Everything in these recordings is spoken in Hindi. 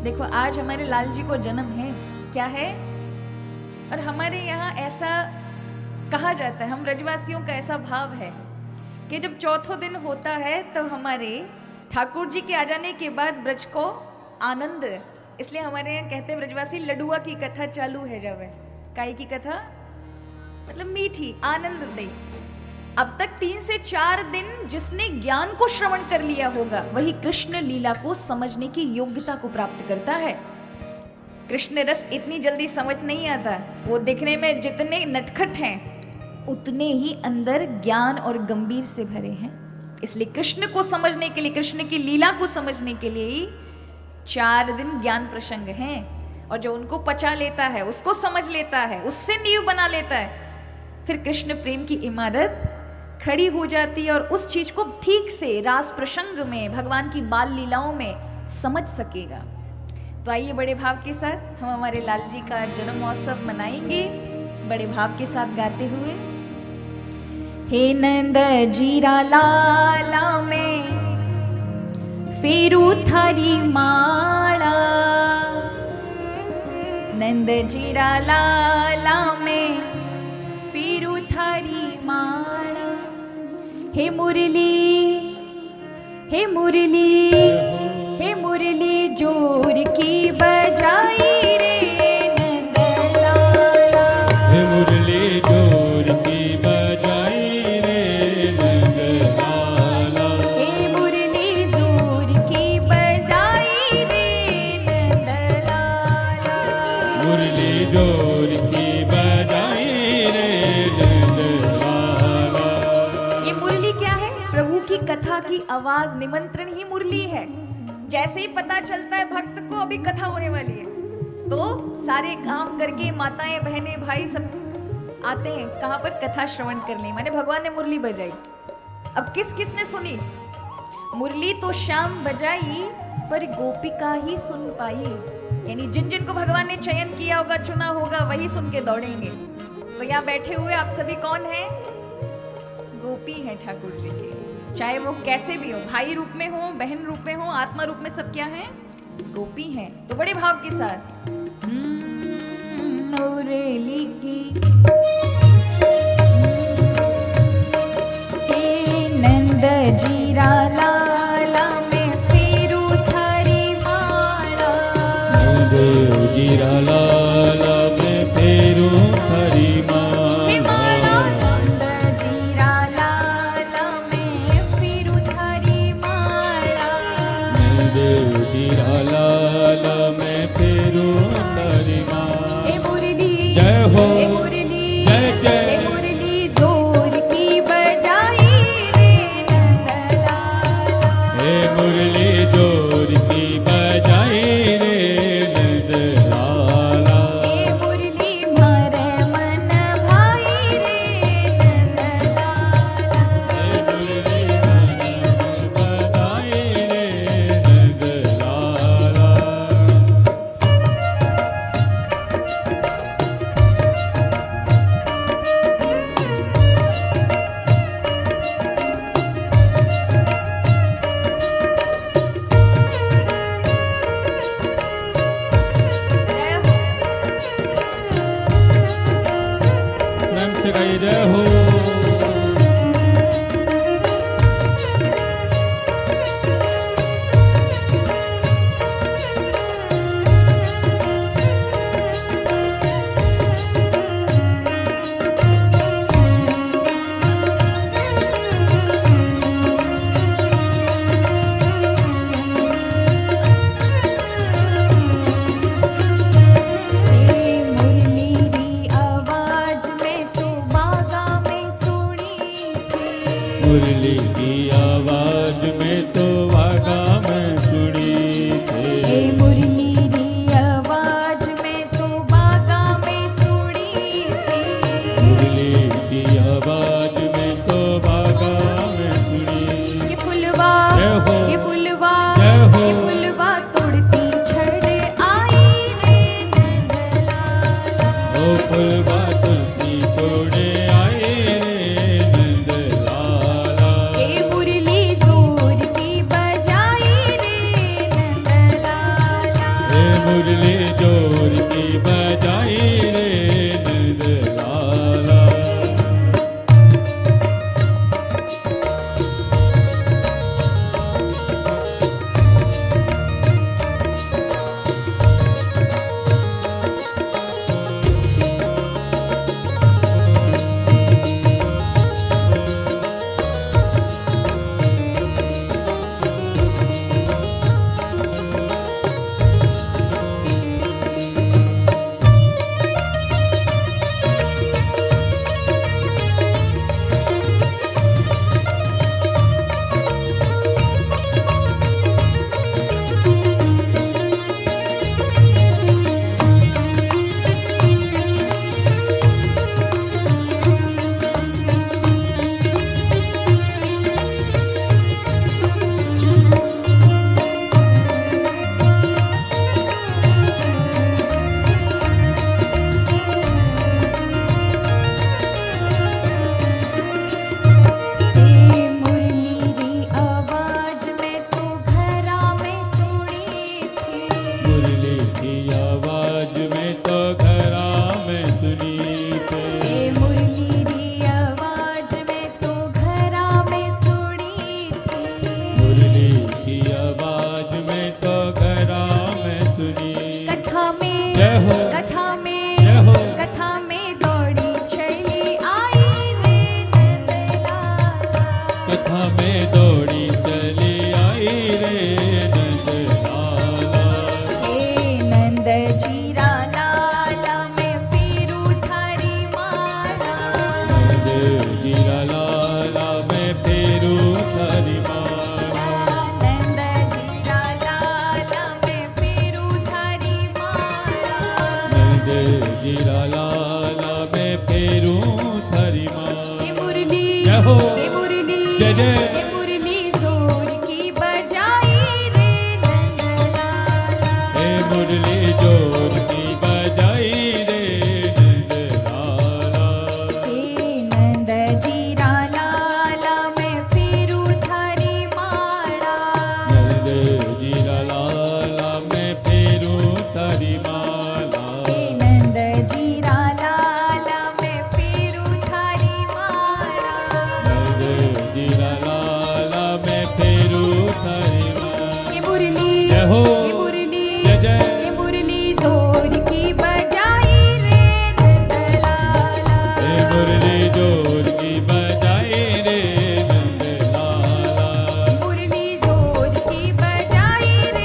देखो आज हमारे लाल जी को जन्म है, क्या है? और हमारे यहाँ ऐसा कहा जाता है, हम ब्रजवासियों का ऐसा भाव है कि जब चौथा दिन होता है तो हमारे ठाकुर जी के आ जाने के बाद ब्रज को आनंद, इसलिए हमारे यहाँ कहते हैं ब्रजवासी लडुआ की कथा चालू है। जब है काई की कथा मतलब मीठी आनंददायी। अब तक 3 से 4 दिन जिसने ज्ञान को श्रवण कर लिया होगा वही कृष्ण लीला को समझने की योग्यता को प्राप्त करता है। कृष्ण रस इतनी जल्दी समझ नहीं आता, वो दिखने में जितने नटखट हैं उतने ही अंदर ज्ञान और गंभीर से भरे हैं। इसलिए कृष्ण को समझने के लिए, कृष्ण की लीला को समझने के लिए ही 4 दिन ज्ञान प्रसंग हैं। और जो उनको पचा लेता है, उसको समझ लेता है, उससे नींव बना लेता है, फिर कृष्ण प्रेम की इमारत खड़ी हो जाती है और उस चीज को ठीक से रास प्रसंग में, भगवान की बाल लीलाओं में समझ सकेगा। तो आइए बड़े भाव के साथ हम हमारे लाल जी का जन्म महोत्सव मनाएंगे, बड़े भाव के साथ गाते हुए। हे नंद जीरा लाला में फेरू थारी माला, नंद जीरा लाला में फेरू थारी माला। हे मुरली, हे मुरली, हे मुरली जोर की बजाई रे नंद लाला। हे मुरली जोर की बजाई रे नंद लाला। हे मुरली जोर की बजाई रे नंद लाला। मुरली जोर की बजाई रे नंद लाला। ये मुरली क्या है? प्रभु की कथा की आवाज, निमंत्रण ही मुरली है। जैसे ही पता चलता है भक्त को अभी कथा होने वाली है, तो सारे काम करके माताएं, बहनें, भाई सब आते हैं कहाँ पर? कथा श्रवण करने। माने भगवान ने मुरली बजाई। अब किस किस ने सुनी? मुरली तो श्याम बजाई पर गोपिका ही सुन पाई। यानी जिन जिन को भगवान ने चयन किया होगा, चुना होगा, वही सुन के दौड़ेंगे। तो यहाँ बैठे हुए आप सभी कौन हैं? गोपी हैं ठाकुर जी के। चाहे वो कैसे भी हो, भाई रूप में हो, बहन रूप में हो, आत्मा रूप में, सब क्या हैं? गोपी हैं। तो बड़े भाव के साथ मुरली की हे नंद जीरा लाला में फेरू थारी माला। नंद जीरा लाला में फेरू थारी माला। नंद जीरा लाला में फेरू थारी माला। नंद जीरा लाला में फेरू थारी माला। हे मुरली जय हो, हे मुरली जय जय। हे मुरली जोर की बजाई रे नंद लाला। हे मुरली जोर की बजाई रे नंद लाला। हे मुरली भर मन भाई रे नंद लाला। हे मुरली मन बजाई रे नंद लाला। जय हो। प्रेम से गाइए जय हो। हे मुरली री आवाज में तो बागा में सुनी थी। मुरली की आवाज में तो वागा में सुनी हे थे। मुरली री आवाज में तो बागा में सुनी थी। मुरली की आवाज में तो वागा में सुनी। कि फुलवा, जय हो, कि फुलवा, जय हो। कि फुलवा तोड़ती छड़ आई रे नंद लाला। ओ फुलवा तुलसी छोड़े आए रे नंद लाला। हे मुरली जोर की बजाई रे नंद लाला। हे मुरली जोर की बजाई रे नंद लाला। मुरली जोर की बजाई रे नंद लाला। मुरली जोर की बजाई रे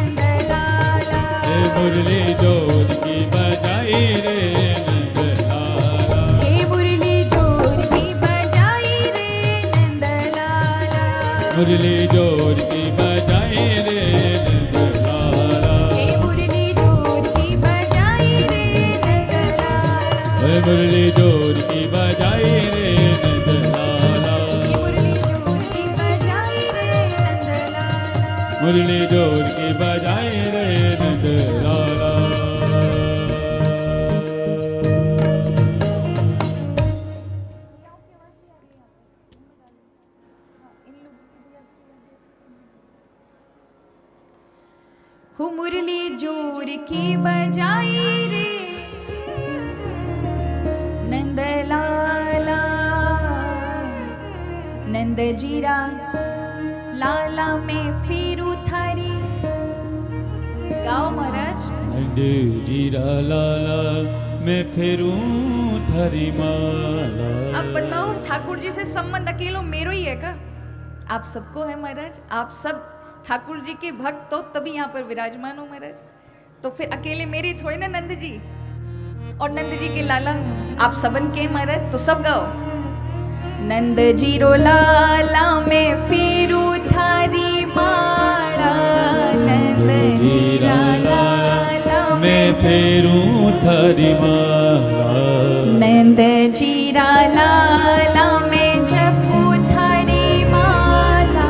नंद लाला। मुरली जोर की बजाई रे नंद लाला। मुरली जोर की बजाई रे नंद लाला। मुरली जोर की बजाई रे नंद लाला। हो मुरली जोर की बजाई रे नंद लाला। नंद जीरा लाला में फिरू थारी। गाओ महाराज। नंद जीरा लाला मैं फेरूं थारी माला। अब बताओ ठाकुर जी से संबंध अकेलो मेरो ही है का? आप सबको है महाराज। आप सब ठाकुर जी के भक्त तो तभी यहाँ पर विराजमान हो महाराज। तो फिर अकेले मेरे थोड़े ना नंद जी और नंद जी के लाला आप सबन के महाराज। तो सब गाओ। नंद जी रो लाला में फिरू थारी माला। नंद जी लाला मैं फेरूं थारी माला। नंद जी लाला में जपू थारी माला।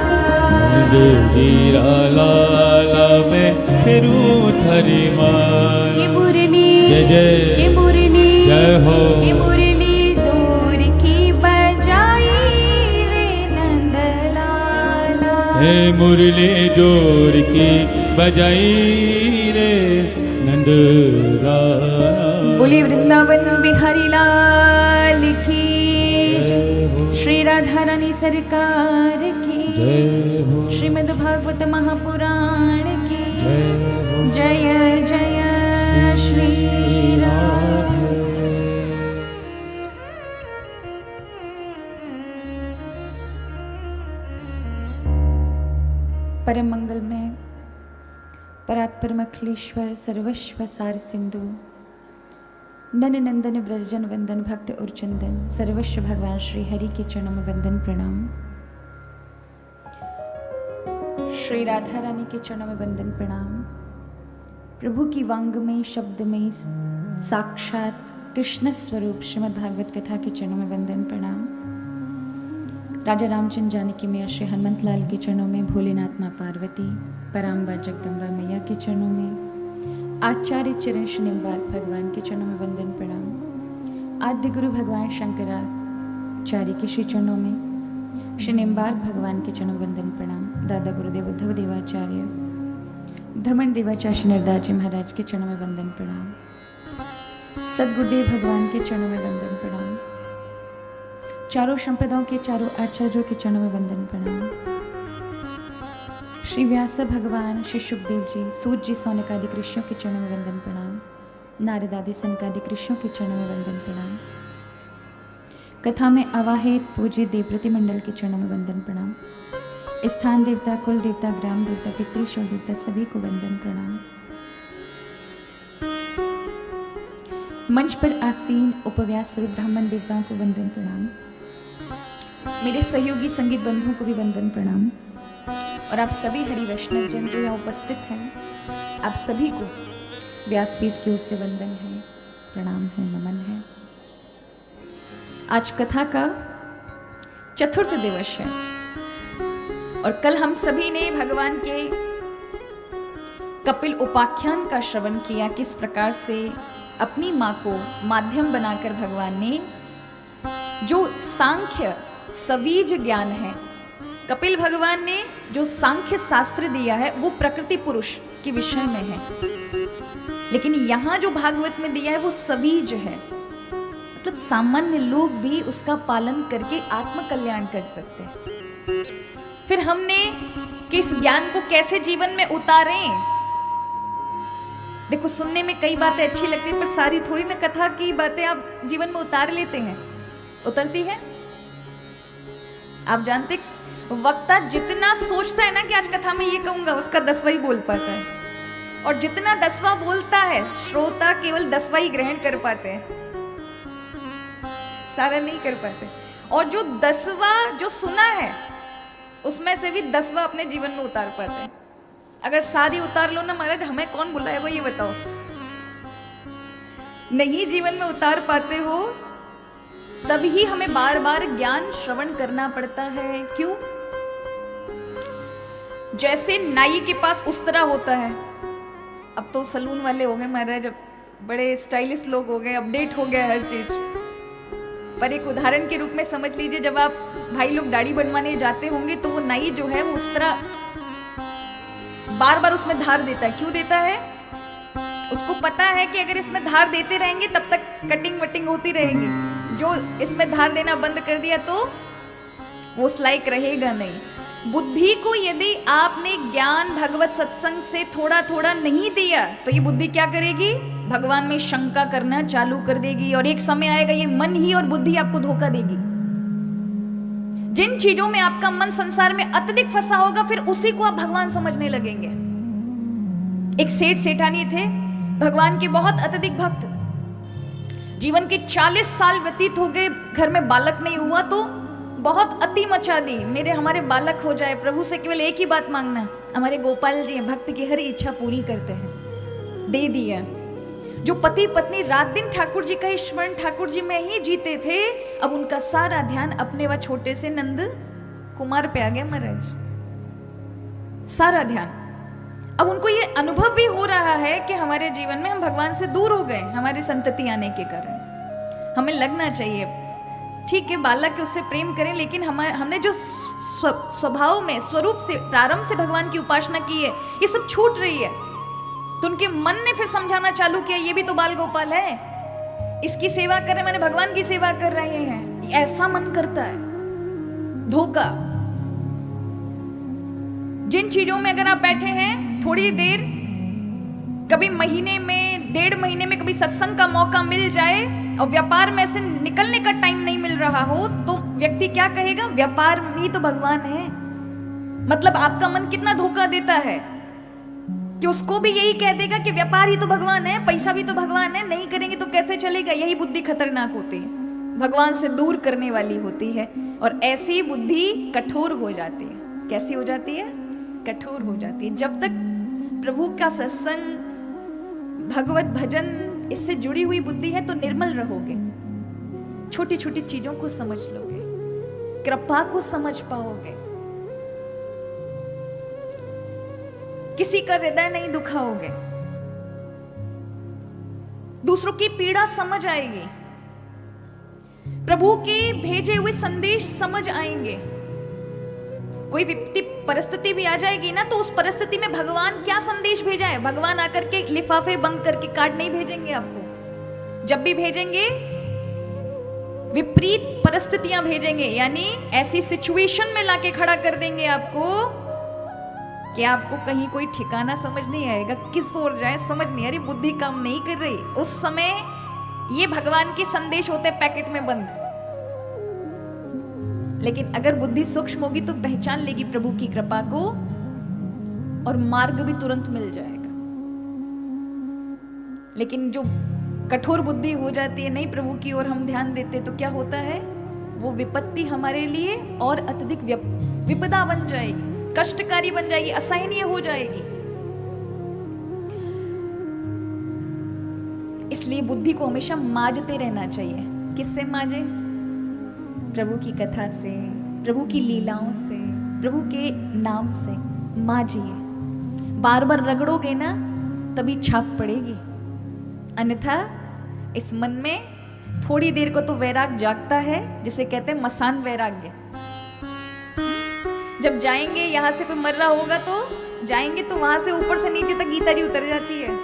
नंद जी लाला मैं फेरूं थारी माला। कि मुरली जय जय कि मुरली जय हो। कि मुरली जोर की बजाई रे नंद लाला। हे मुरली जोर की बजाई रे राम। बोलिए वृंदावन बिहारी लाल की जय। श्री राधा रानी सरकार की जय हो। श्रीमद् भागवत महापुराण की जय हो। जय जय श्री राधे। परम मंगल में परात्पर अखिलेश्वर सर्वस्व सार सिंधु नन नंदन ब्रजजन वंदन भक्त उर्चंदन सर्वस्व भगवान श्री हरि के चरणों में वंदन प्रणाम। श्री राधा रानी के चरणों में वंदन प्रणाम। प्रभु की वांग में शब्द में साक्षात कृष्ण स्वरूप श्रीमद् भागवत कथा के चरणों में वंदन प्रणाम। राजा रामचंद्र जानकी मैया श्री हनुमंत लाल के चरणों में, भोलेनाथ माँ पार्वती पराम्बा जगदम्बा मैया के चरणों में, आचार्य चरण श्री निम्बार्क भगवान के चरणों में वंदन प्रणाम। आद्य गुरु भगवान शंकराचार्य के श्री चरणों में, श्री निम्बार्क भगवान के चरणों में वंदन प्रणाम। दादा गुरुदेव उद्धव देवाचार्य धमन देवाचार्य श्री नरदास जी महाराज के चरणों में वंदन प्रणाम। सदगुरुदेव भगवान के चरणों में वंदन प्रणाम। चारों संप्रदायों के चारों आचार्यों के चरणों में वंदन प्रणाम। श्री व्यास भगवान, श्री सुखदेव जी, सूत जी, सौनकादिक ऋषियों के चरणों में वंदन प्रणाम। नारद आदि सनकादिक ऋषियों के चरणों में वंदन प्रणाम। कथा में आवाहित पूजित देवव्रती मंडल के चरणों में वंदन प्रणाम। स्थान देवता, कुल देवता, ग्राम देवता, पितृश्वर देवता सभी को वंदन प्रणाम। मंच पर आसीन उपव्यास स्वरूप ब्राह्मण देवताओं को वंदन प्रणाम। मेरे सहयोगी संगीत बंधुओं को भी वंदन प्रणाम। और आप सभी हरि वैष्णव जन जो यहाँ उपस्थित हैं, आप सभी को व्यासपीठ की ओर से वंदन है, प्रणाम है, नमन है। आज कथा का चतुर्थ दिवस है और कल हम सभी ने भगवान के कपिल उपाख्यान का श्रवण किया। किस प्रकार से अपनी माँ को माध्यम बनाकर भगवान ने जो सांख्य सवीज ज्ञान है, कपिल भगवान ने जो सांख्य शास्त्र दिया है वो प्रकृति पुरुष के विषय में है, लेकिन यहां जो भागवत में दिया है वो सवीज है, मतलब सामान्य लोग भी उसका पालन करके आत्म कल्याण कर सकते हैं। फिर हमने कि इस ज्ञान को कैसे जीवन में उतारें। देखो, सुनने में कई बातें अच्छी लगती है पर सारी थोड़ी ना कथा की बातें आप जीवन में उतार लेते हैं, उतरती है। आप जानते वक्ता जितना सोचता है ना कि आज कथा में ये कहूंगा, उसका 10वां ही बोल पाता है, और जितना 10वां बोलता है श्रोता केवल 10वां ही ग्रहण कर पाते हैं, सारा नहीं कर पाते। और जो 10वां जो सुना है उसमें से भी 10वां अपने जीवन में उतार पाते हैं। अगर सारी उतार लो ना महाराज, हमें कौन बुलाएगा ये बताओ। नहीं जीवन में उतार पाते हो तभी हमें बार बार ज्ञान श्रवण करना पड़ता है। क्यों? जैसे नाई के पास उस्तरा होता है, अब तो सलून वाले हो गए महाराज, अब बड़े स्टाइलिश लोग हो गए, अपडेट हो गया हर चीज। पर एक उदाहरण के रूप में समझ लीजिए, जब आप भाई लोग दाढ़ी बनवाने जाते होंगे तो वो नाई जो है वो उस्तरा बार बार उसमें धार देता है। क्यों देता है? उसको पता है कि अगर इसमें धार देते रहेंगे तब तक कटिंग वटिंग होती रहेगी, जो इसमें धार देना बंद कर दिया तो वो उस लायक रहेगा नहीं। बुद्धि को यदि आपने ज्ञान भगवत सत्संग से थोड़ा थोड़ा नहीं दिया तो ये बुद्धि क्या करेगी? भगवान में शंका करना चालू कर देगी, और एक समय आएगा ये मन ही और बुद्धि आपको धोखा देगी। जिन चीजों में आपका मन संसार में अत्यधिक फंसा होगा, फिर उसी को आप भगवान समझने लगेंगे। एक सेठ सेठानी थे, भगवान के बहुत अत्यधिक भक्त। जीवन के 40 साल व्यतीत हो गए, घर में बालक नहीं हुआ तो बहुत अति मचा दी, हमारे बालक हो जाए। प्रभु से केवल एक ही बात मांगना। हमारे गोपाल जी भक्त की हर इच्छा पूरी करते हैं, दे दिया। जो पति पत्नी रात दिन ठाकुर जी का स्मरण ठाकुर जी में ही जीते थे, अब उनका सारा ध्यान अपने व छोटे से नंद कुमार पे आ गया महाराज, सारा ध्यान। अब उनको ये अनुभव भी हो रहा है कि हमारे जीवन में हम भगवान से दूर हो गए हमारी संतति आने के कारण। हमें लगना चाहिए ठीक है बालक के उससे प्रेम करें, लेकिन हमने जो स्वभाव में स्वरूप से प्रारंभ से भगवान की उपासना की है ये सब छूट रही है। तो उनके मन ने फिर समझाना चालू किया, ये भी तो बाल गोपाल है, इसकी सेवा कर रहे, मैंने भगवान की सेवा कर रहे हैं। ऐसा मन करता है। धोखा। जिन चीजों में अगर आप बैठे हैं थोड़ी देर, कभी महीने में, 1.5 महीने में कभी सत्संग का मौका मिल जाए और व्यापार में से निकलने का टाइम नहीं मिल रहा हो, तो व्यक्ति क्या कहेगा? व्यापार में ही तो भगवान है। मतलब आपका मन कितना धोखा देता है कि उसको भी यही कह देगा कि व्यापार ही तो भगवान है, पैसा भी तो भगवान है, नहीं करेंगे तो कैसे चलेगा। यही बुद्धि खतरनाक होती है, भगवान से दूर करने वाली होती है। और ऐसी बुद्धि कठोर हो जाती है। कैसी हो जाती है? कठोर हो जाती है। जब तक प्रभु का सत्संग, भगवत भजन, इससे जुड़ी हुई बुद्धि है तो निर्मल रहोगे, छोटी छोटी चीजों को समझ लोगे, कृपा को समझ पाओगे, किसी का हृदय नहीं दुखाओगे, दूसरों की पीड़ा समझ आएगी, प्रभु के भेजे हुए संदेश समझ आएंगे। कोई विपत्ति परिस्थिति भी आ जाएगी ना, तो उस परिस्थिति में भगवान क्या संदेश भेजा है? भगवान आकर के लिफाफे बंद करके कार्ड नहीं भेजेंगे आपको। जब भी भेजेंगे विपरीत परिस्थितियां भेजेंगे, यानी ऐसी सिचुएशन में लाके खड़ा कर देंगे आपको कि आपको कहीं कोई ठिकाना समझ नहीं आएगा, किस ओर जाए समझ नहीं आ रही, बुद्धि काम नहीं कर रही। उस समय ये भगवान के संदेश होते पैकेट में बंद। लेकिन अगर बुद्धि सूक्ष्म होगी तो पहचान लेगी प्रभु की कृपा को, और मार्ग भी तुरंत मिल जाएगा। लेकिन जो कठोर बुद्धि हो जाती है, नहीं प्रभु की ओर हम ध्यान देते, तो क्या होता है? वो विपत्ति हमारे लिए और अत्यधिक विपदा बन जाएगी, कष्टकारी बन जाएगी, असहनीय हो जाएगी। इसलिए बुद्धि को हमेशा माजते रहना चाहिए। किससे माजे? प्रभु की कथा से, प्रभु की लीलाओं से, प्रभु के नाम से माजिए। बार बार रगड़ोगे ना तभी छाप पड़ेगी, अन्यथा इस मन में थोड़ी देर को तो वैराग जागता है, जिसे कहते हैं मसान वैराग्य। जब जाएंगे, यहां से कोई मर रहा होगा तो जाएंगे तो वहां से ऊपर से नीचे तक गीतरी उतर जाती है।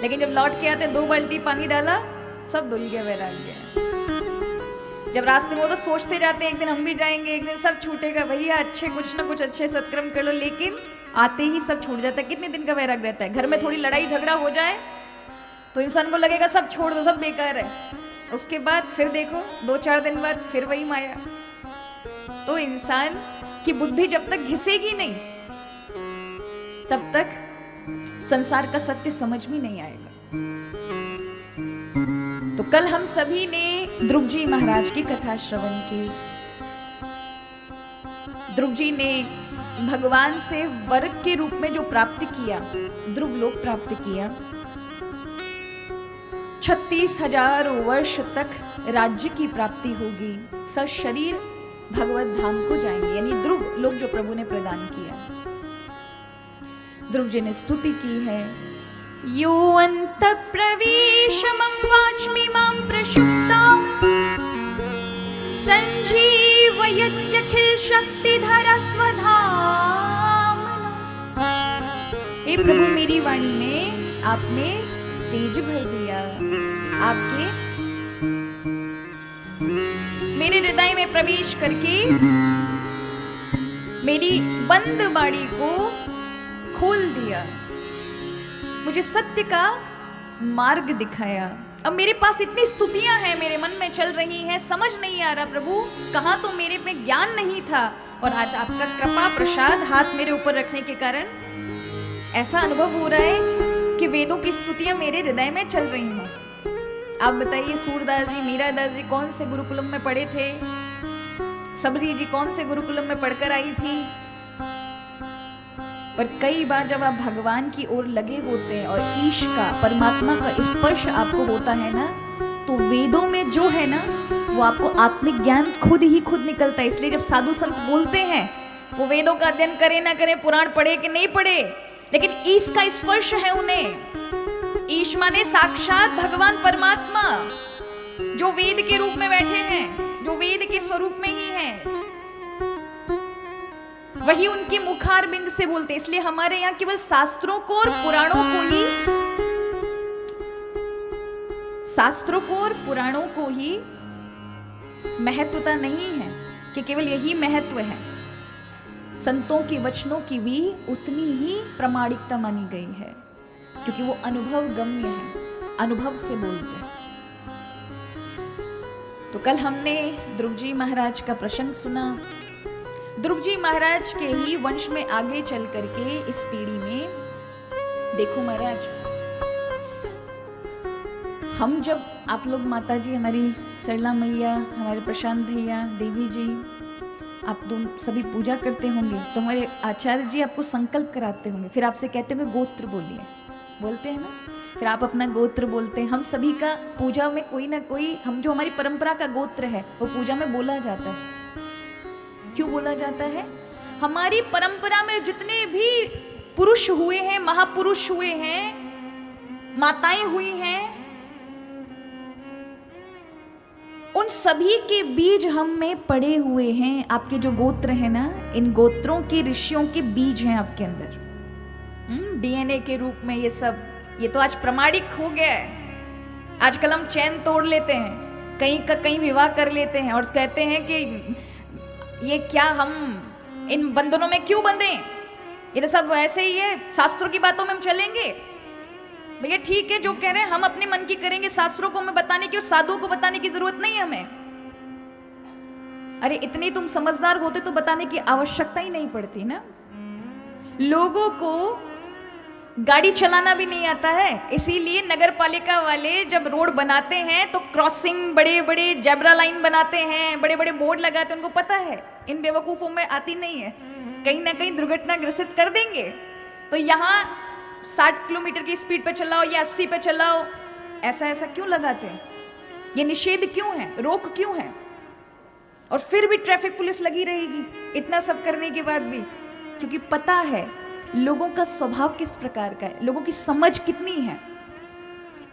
लेकिन जब लौट के आते 2 बाल्टी पानी डाला, सब धुल गया वैराग्य। जब रास्ते में वो तो सोचते जाते हैं एक दिन हम भी जाएंगे, एक दिन सब छूटेगा, भैया अच्छे कुछ ना कुछ अच्छे सत्कर्म कर लो, लेकिन आते ही सब छूट जाता है। कितने दिन का वैराग रहता है? घर में थोड़ी लड़ाई झगड़ा हो जाए तो इंसान को लगेगा सब छोड़ दो, सब बेकार है। उसके बाद फिर देखो 2-4 दिन बाद फिर वही माया। तो इंसान की बुद्धि जब तक घिसेगी नहीं, तब तक संसार का सत्य समझ में नहीं आएगा। तो कल हम सभी ने ध्रुव जी महाराज की कथा श्रवण की। ध्रुव जी ने भगवान से वर के रूप में जो प्राप्त किया, ध्रुव लोक प्राप्त किया। 36,000 वर्ष तक राज्य की प्राप्ति होगी, सशरीर भगवत धाम को जाएंगे, यानी ध्रुव लोक जो प्रभु ने प्रदान किया। ध्रुव जी ने स्तुति की है, यो अंत प्रवेशमं वाच्मि मां प्रसुप्तां संजीवयत्यखिल शक्तिधर स्वधाम्ना। हे प्रभु, मेरी वाणी में आपने तेज भर दिया, आपके मेरे हृदय में प्रवेश करके मेरी बंद बाड़ी को खोल दिया, मुझे सत्य का मार्ग दिखाया। अब मेरे पास इतनी स्तुतियां हैं, मेरे मन में चल रही हैं, समझ नहीं आ रहा प्रभु कहाँ, तो मेरे में ज्ञान नहीं था, और आज आपका कृपा प्रसाद हाथ मेरे ऊपर रखने के कारण ऐसा अनुभव हो रहा है कि वेदों की स्तुतियां मेरे हृदय में चल रही हैं। आप बताइए, सूरदास जी, मीरादास जी कौन से गुरुकुलम में पढ़े थे? सबरी जी कौन से गुरुकुलम में पढ़कर आई थी? पर कई बार जब आप भगवान की ओर लगे होते हैं और ईश का, परमात्मा का स्पर्श आपको होता है ना, तो वेदों में जो है ना वो आपको आत्मिक ज्ञान खुद ही खुद निकलता है। इसलिए जब साधु संत बोलते हैं, वो वेदों का अध्ययन करे ना करे, पुराण पढ़े कि नहीं पढ़े, लेकिन ईश का स्पर्श है उन्हें। ईश माने साक्षात भगवान परमात्मा, जो वेद के रूप में बैठे हैं, जो वेद के स्वरूप में ही हैं। वही उनके मुखार बिंद से बोलते। इसलिए हमारे यहाँ केवल शास्त्रों को और पुराणों को ही, शास्त्रों को और पुराणों को ही महत्वता नहीं है कि केवल यही महत्व है। संतों के वचनों की भी उतनी ही प्रामाणिकता मानी गई है, क्योंकि वो अनुभव गम्य है, अनुभव से बोलते हैं। तो कल हमने ध्रुव जी महाराज का प्रसंग सुना। ध्रुव जी महाराज के ही वंश में आगे चल करके इस पीढ़ी में देखो महाराज, हम जब आप लोग माता जी, हमारी सरला मैया, हमारे प्रशांत भैया, देवी जी, आप दोनों सभी पूजा करते होंगे तो हमारे आचार्य जी आपको संकल्प कराते होंगे, फिर आपसे कहते होंगे गोत्र बोलिए, बोलते हैं ना, फिर आप अपना गोत्र बोलते हैं। हम सभी का पूजा में कोई ना कोई, हम जो हमारी परंपरा का गोत्र है वो पूजा में बोला जाता है। क्यों बोला जाता है? हमारी परंपरा में जितने भी पुरुष हुए हैं, महापुरुष हुए हैं, माताएं हुई हैं, उन सभी के बीज हम में पड़े हुए हैं। आपके जो गोत्र है ना, इन गोत्रों के ऋषियों के बीज हैं आपके अंदर, डीएनए के रूप में। ये सब, ये तो आज प्रमाणिक हो गया है। आजकल हम चैन तोड़ लेते हैं, कहीं का कहीं विवाह कर लेते हैं और कहते हैं कि ये क्या, हम इन बंधनों में क्यों बंधे, ये तो सब ऐसे ही है, शास्त्रों की बातों में हम चलेंगे। भैया ठीक है, जो कह रहे हैं हम अपने मन की करेंगे, शास्त्रों को हमें बताने की और साधुओं को बताने की जरूरत नहीं है हमें। अरे इतने तुम समझदार होते तो बताने की आवश्यकता ही नहीं पड़ती ना। लोगों को गाड़ी चलाना भी नहीं आता है, इसीलिए नगर पालिका वाले जब रोड बनाते हैं तो क्रॉसिंग, बड़े बड़े जेब्रा लाइन बनाते हैं, बड़े बड़े बोर्ड लगाते हैं। उनको पता है इन बेवकूफों में आती नहीं है, कहीं ना कहीं दुर्घटना ग्रसित कर देंगे। तो यहाँ 60 किलोमीटर की स्पीड पे चलाओ या 80 पे चलाओ, ऐसा ऐसा क्यों लगाते हैं? ये निषेध क्यों है, रोक क्यों है? और फिर भी ट्रैफिक पुलिस लगी रहेगी इतना सब करने के बाद भी, क्योंकि पता है लोगों का स्वभाव किस प्रकार का है, लोगों की समझ कितनी है।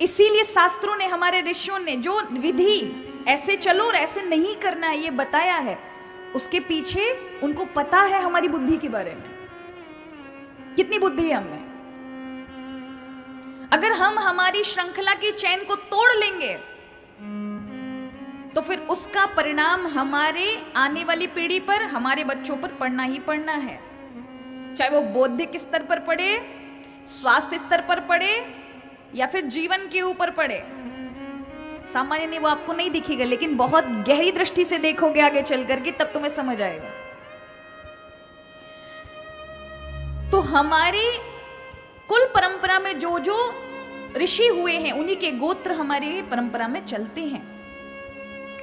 इसीलिए शास्त्रों ने, हमारे ऋषियों ने जो विधि ऐसे चलो और ऐसे नहीं करना है ये बताया है, उसके पीछे उनको पता है हमारी बुद्धि के बारे में, कितनी बुद्धि है हमें। अगर हम हमारी श्रृंखला की चैन को तोड़ लेंगे तो फिर उसका परिणाम हमारे आने वाली पीढ़ी पर, हमारे बच्चों पर पड़ना ही पड़ना है। चाहे वो बौद्धिक स्तर पर पड़े, स्वास्थ्य स्तर पर पड़े या फिर जीवन के ऊपर पड़े। सामान्य नहीं, वो आपको नहीं दिखेगा, लेकिन बहुत गहरी दृष्टि से देखोगे आगे चल करके, तब तुम्हें समझ आएगा। तो हमारी कुल परंपरा में जो जो ऋषि हुए हैं उन्हीं के गोत्र हमारी परंपरा में चलते हैं।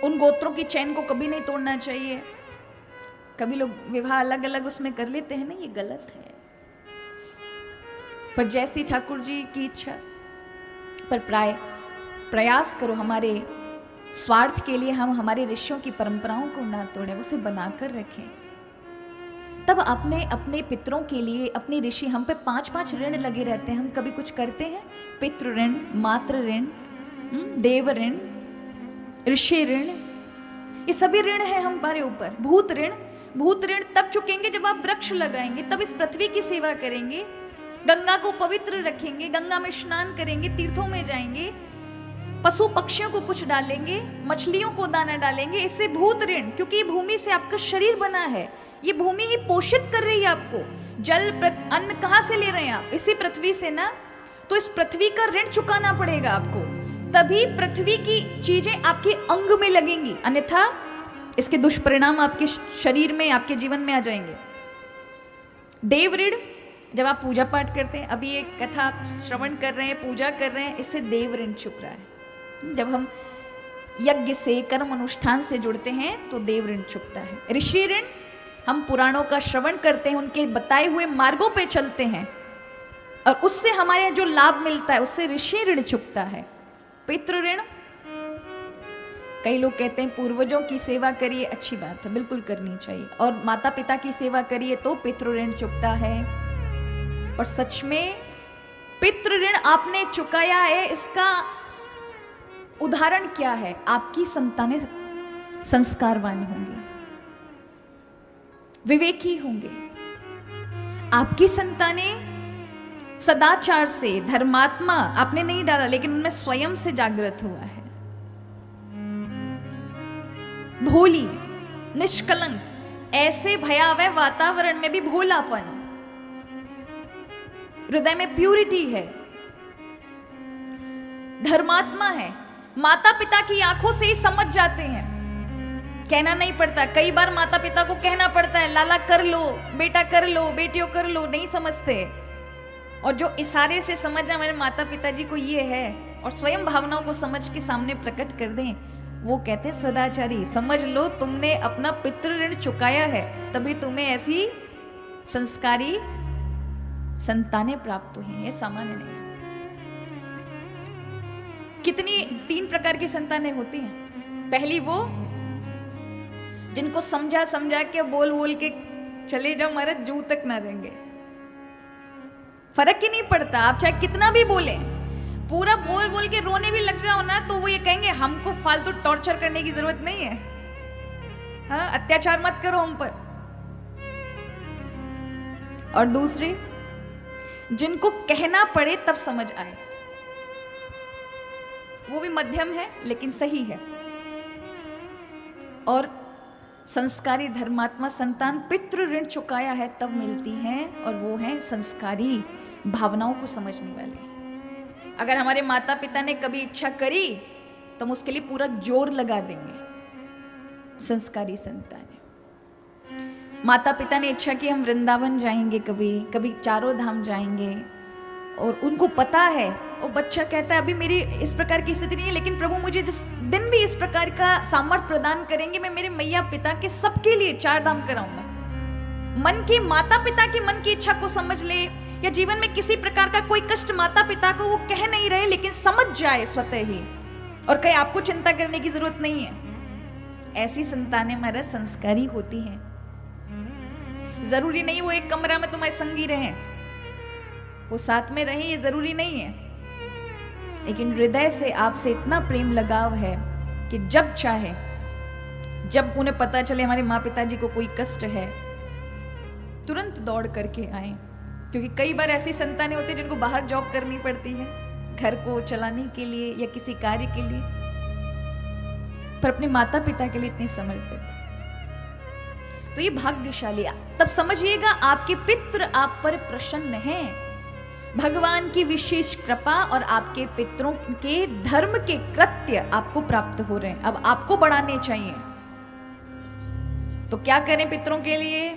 उन गोत्रों की चैन को कभी नहीं तोड़ना चाहिए। कभी लोग विवाह अलग अलग उसमें कर लेते हैं ना, ये गलत है। पर जैसी ठाकुर जी की इच्छा, पर प्रयास करो हमारे स्वार्थ के लिए हम हमारे ऋषियों की परंपराओं को ना तोड़ें, उसे बनाकर रखें। तब अपने अपने पितरों के लिए अपने ऋषि, हम पे 5-5 ऋण लगे रहते हैं। हम कभी कुछ करते हैं? पितृ ऋण, मातृ ऋण, देव ऋण, ऋषि ऋण, ये सभी ऋण है हमारे ऊपर। भूत ऋण, भूत ऋण तब चुकेंगे जब आप वृक्ष लगाएंगे, तब इस पृथ्वी की सेवा करेंगे, गंगा को पवित्र रखेंगे, गंगा में स्नान करेंगे, तीर्थों में जाएंगे, पशु पक्षियों को कुछ डालेंगे, मछलियों को दाना डालेंगे, इससे भूत ऋण। क्योंकि ये भूमि से आपका शरीर बना है, ये भूमि ही पोषित कर रही है आपको। जल अन्न कहाँ से ले रहे हैं आप? इसी पृथ्वी से ना। तो इस पृथ्वी का ऋण चुकाना पड़ेगा आपको, तभी पृथ्वी की चीजें आपके अंग में लगेंगी, अन्यथा इसके दुष्परिणाम आपके शरीर में, आपके जीवन में आ जाएंगे। देव ऋण, जब आप पूजा पाठ करते हैं, अभी एक कथा आप श्रवण कर रहे हैं, पूजा कर रहे हैं, इससे देव ऋण चुक रहा है। जब हम यज्ञ से, कर्म अनुष्ठान से जुड़ते हैं तो देव ऋण चुकता है। ऋषि ऋण, हम पुराणों का श्रवण करते हैं, उनके बताए हुए मार्गों पे चलते हैं और उससे हमारे जो लाभ मिलता है उससे ऋषि ऋण चुकता है। पितृ ऋण, कई लोग कहते हैं पूर्वजों की सेवा करिए, अच्छी बात है, बिल्कुल करनी चाहिए, और माता पिता की सेवा करिए तो पितृ ऋण चुकता है। पर सच में पितृ ऋण आपने चुकाया है, इसका उदाहरण क्या है? आपकी संतानें संस्कारवान होंगी, विवेकी होंगे, आपकी संतानें सदाचार से, धर्मात्मा आपने नहीं डाला लेकिन उनमें स्वयं से जागृत हुआ है, भोली, निष्कलंक, ऐसे भयावह वातावरण में भी भोलापन, हृदय में प्यूरिटी है, धर्मात्मा है, माता पिता की आंखों से ही समझ जाते हैं, कहना नहीं पड़ता। कई बार माता पिता को कहना पड़ता है लाला कर लो, बेटा कर लो, बेटियों कर लो, नहीं समझते। और जो इशारे से समझ रहा मेरे माता पिताजी को ये है और स्वयं भावनाओं को समझ के सामने प्रकट कर दें, वो कहते हैं सदाचारी। समझ लो तुमने अपना पितृ ऋण चुकाया है, तभी तुम्हें ऐसी संस्कारी संतानें प्राप्त हुई। ये सामान्य नहीं है। कितनी 3 प्रकार की संतानें होती हैं। पहली वो जिनको समझा समझा के बोल बोल के चले जाओ, हमारे जू तक ना रहेंगे, फर्क ही नहीं पड़ता। आप चाहे कितना भी बोले, पूरा बोल बोल के रोने भी लग जाओ ना, तो वो ये कहेंगे हमको फालतू टॉर्चर करने की जरूरत नहीं है, हाँ अत्याचार मत करो हम पर। और दूसरी जिनको कहना पड़े तब समझ आए, वो भी मध्यम है लेकिन सही है। और संस्कारी धर्मात्मा संतान पितृ ऋण चुकाया है तब मिलती हैं, और वो हैं संस्कारी, भावनाओं को समझने वाले। अगर हमारे माता पिता ने कभी इच्छा करी तो हम उसके लिए पूरा जोर लगा देंगे। संस्कारी संतान, माता पिता ने इच्छा की हम वृंदावन जाएंगे, कभी कभी चारों धाम जाएंगे, और उनको पता है, और बच्चा कहता है अभी मेरी इस प्रकार की स्थिति नहीं है, लेकिन प्रभु मुझे जिस दिन भी इस प्रकार का सामर्थ्य प्रदान करेंगे, मैं मेरे मैया पिता के सबके लिए 4 धाम कराऊंगा। मन की, माता पिता की मन की इच्छा को समझ ले, या जीवन में किसी प्रकार का कोई कष्ट माता पिता को वो कह नहीं रहे लेकिन समझ जाए स्वतः ही, और कहीं आपको चिंता करने की जरूरत नहीं है। ऐसी संतानें हमारा संस्कारी होती हैं। जरूरी नहीं वो एक कमरा में तुम्हारे संगी रहे, वो साथ में रहे, ये जरूरी नहीं है, लेकिन हृदय से आपसे इतना प्रेम लगाव है कि जब चाहे, जब उन्हें पता चले हमारे माँ पिताजी को कोई कष्ट है, तुरंत दौड़ करके आए। क्योंकि कई बार ऐसी संतानें होती हैं जिनको बाहर जॉब करनी पड़ती है घर को चलाने के लिए या किसी कार्य के लिए, पर अपने माता पिता के लिए इतनी समर्पित। तो ये भाग्यशाली। तब समझिएगा आपके पितृ आप पर प्रसन्न हैं, भगवान की विशेष कृपा और आपके पितरों के धर्म के कृत्य आपको प्राप्त हो रहे हैं। अब आपको बढ़ाने चाहिए, तो क्या करें पितरों के लिए?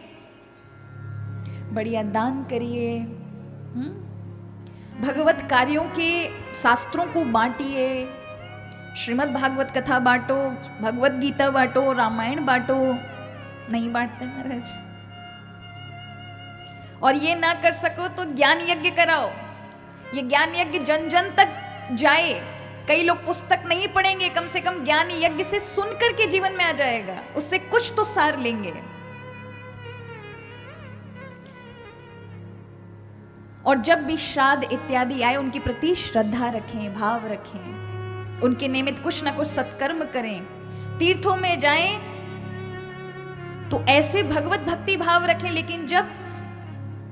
बढ़िया दान करिए, भगवत कार्यों के शास्त्रों को बांटिए, श्रीमद् भागवत कथा बांटो, भगवत गीता बांटो, रामायण बांटो। नहीं बांटते महाराज। और ये ना कर सको तो ज्ञान यज्ञ कराओ, ये ज्ञान यज्ञ जन जन तक जाए। कई लोग पुस्तक नहीं पढ़ेंगे, कम से कम ज्ञान यज्ञ से सुनकर के जीवन में आ जाएगा, उससे कुछ तो सार लेंगे। और जब भी श्राद्ध इत्यादि आए उनके प्रति श्रद्धा रखें, भाव रखें, उनके निमित्त कुछ ना कुछ सत्कर्म करें। तीर्थों में जाएं तो ऐसे भगवत भक्ति भाव रखें, लेकिन जब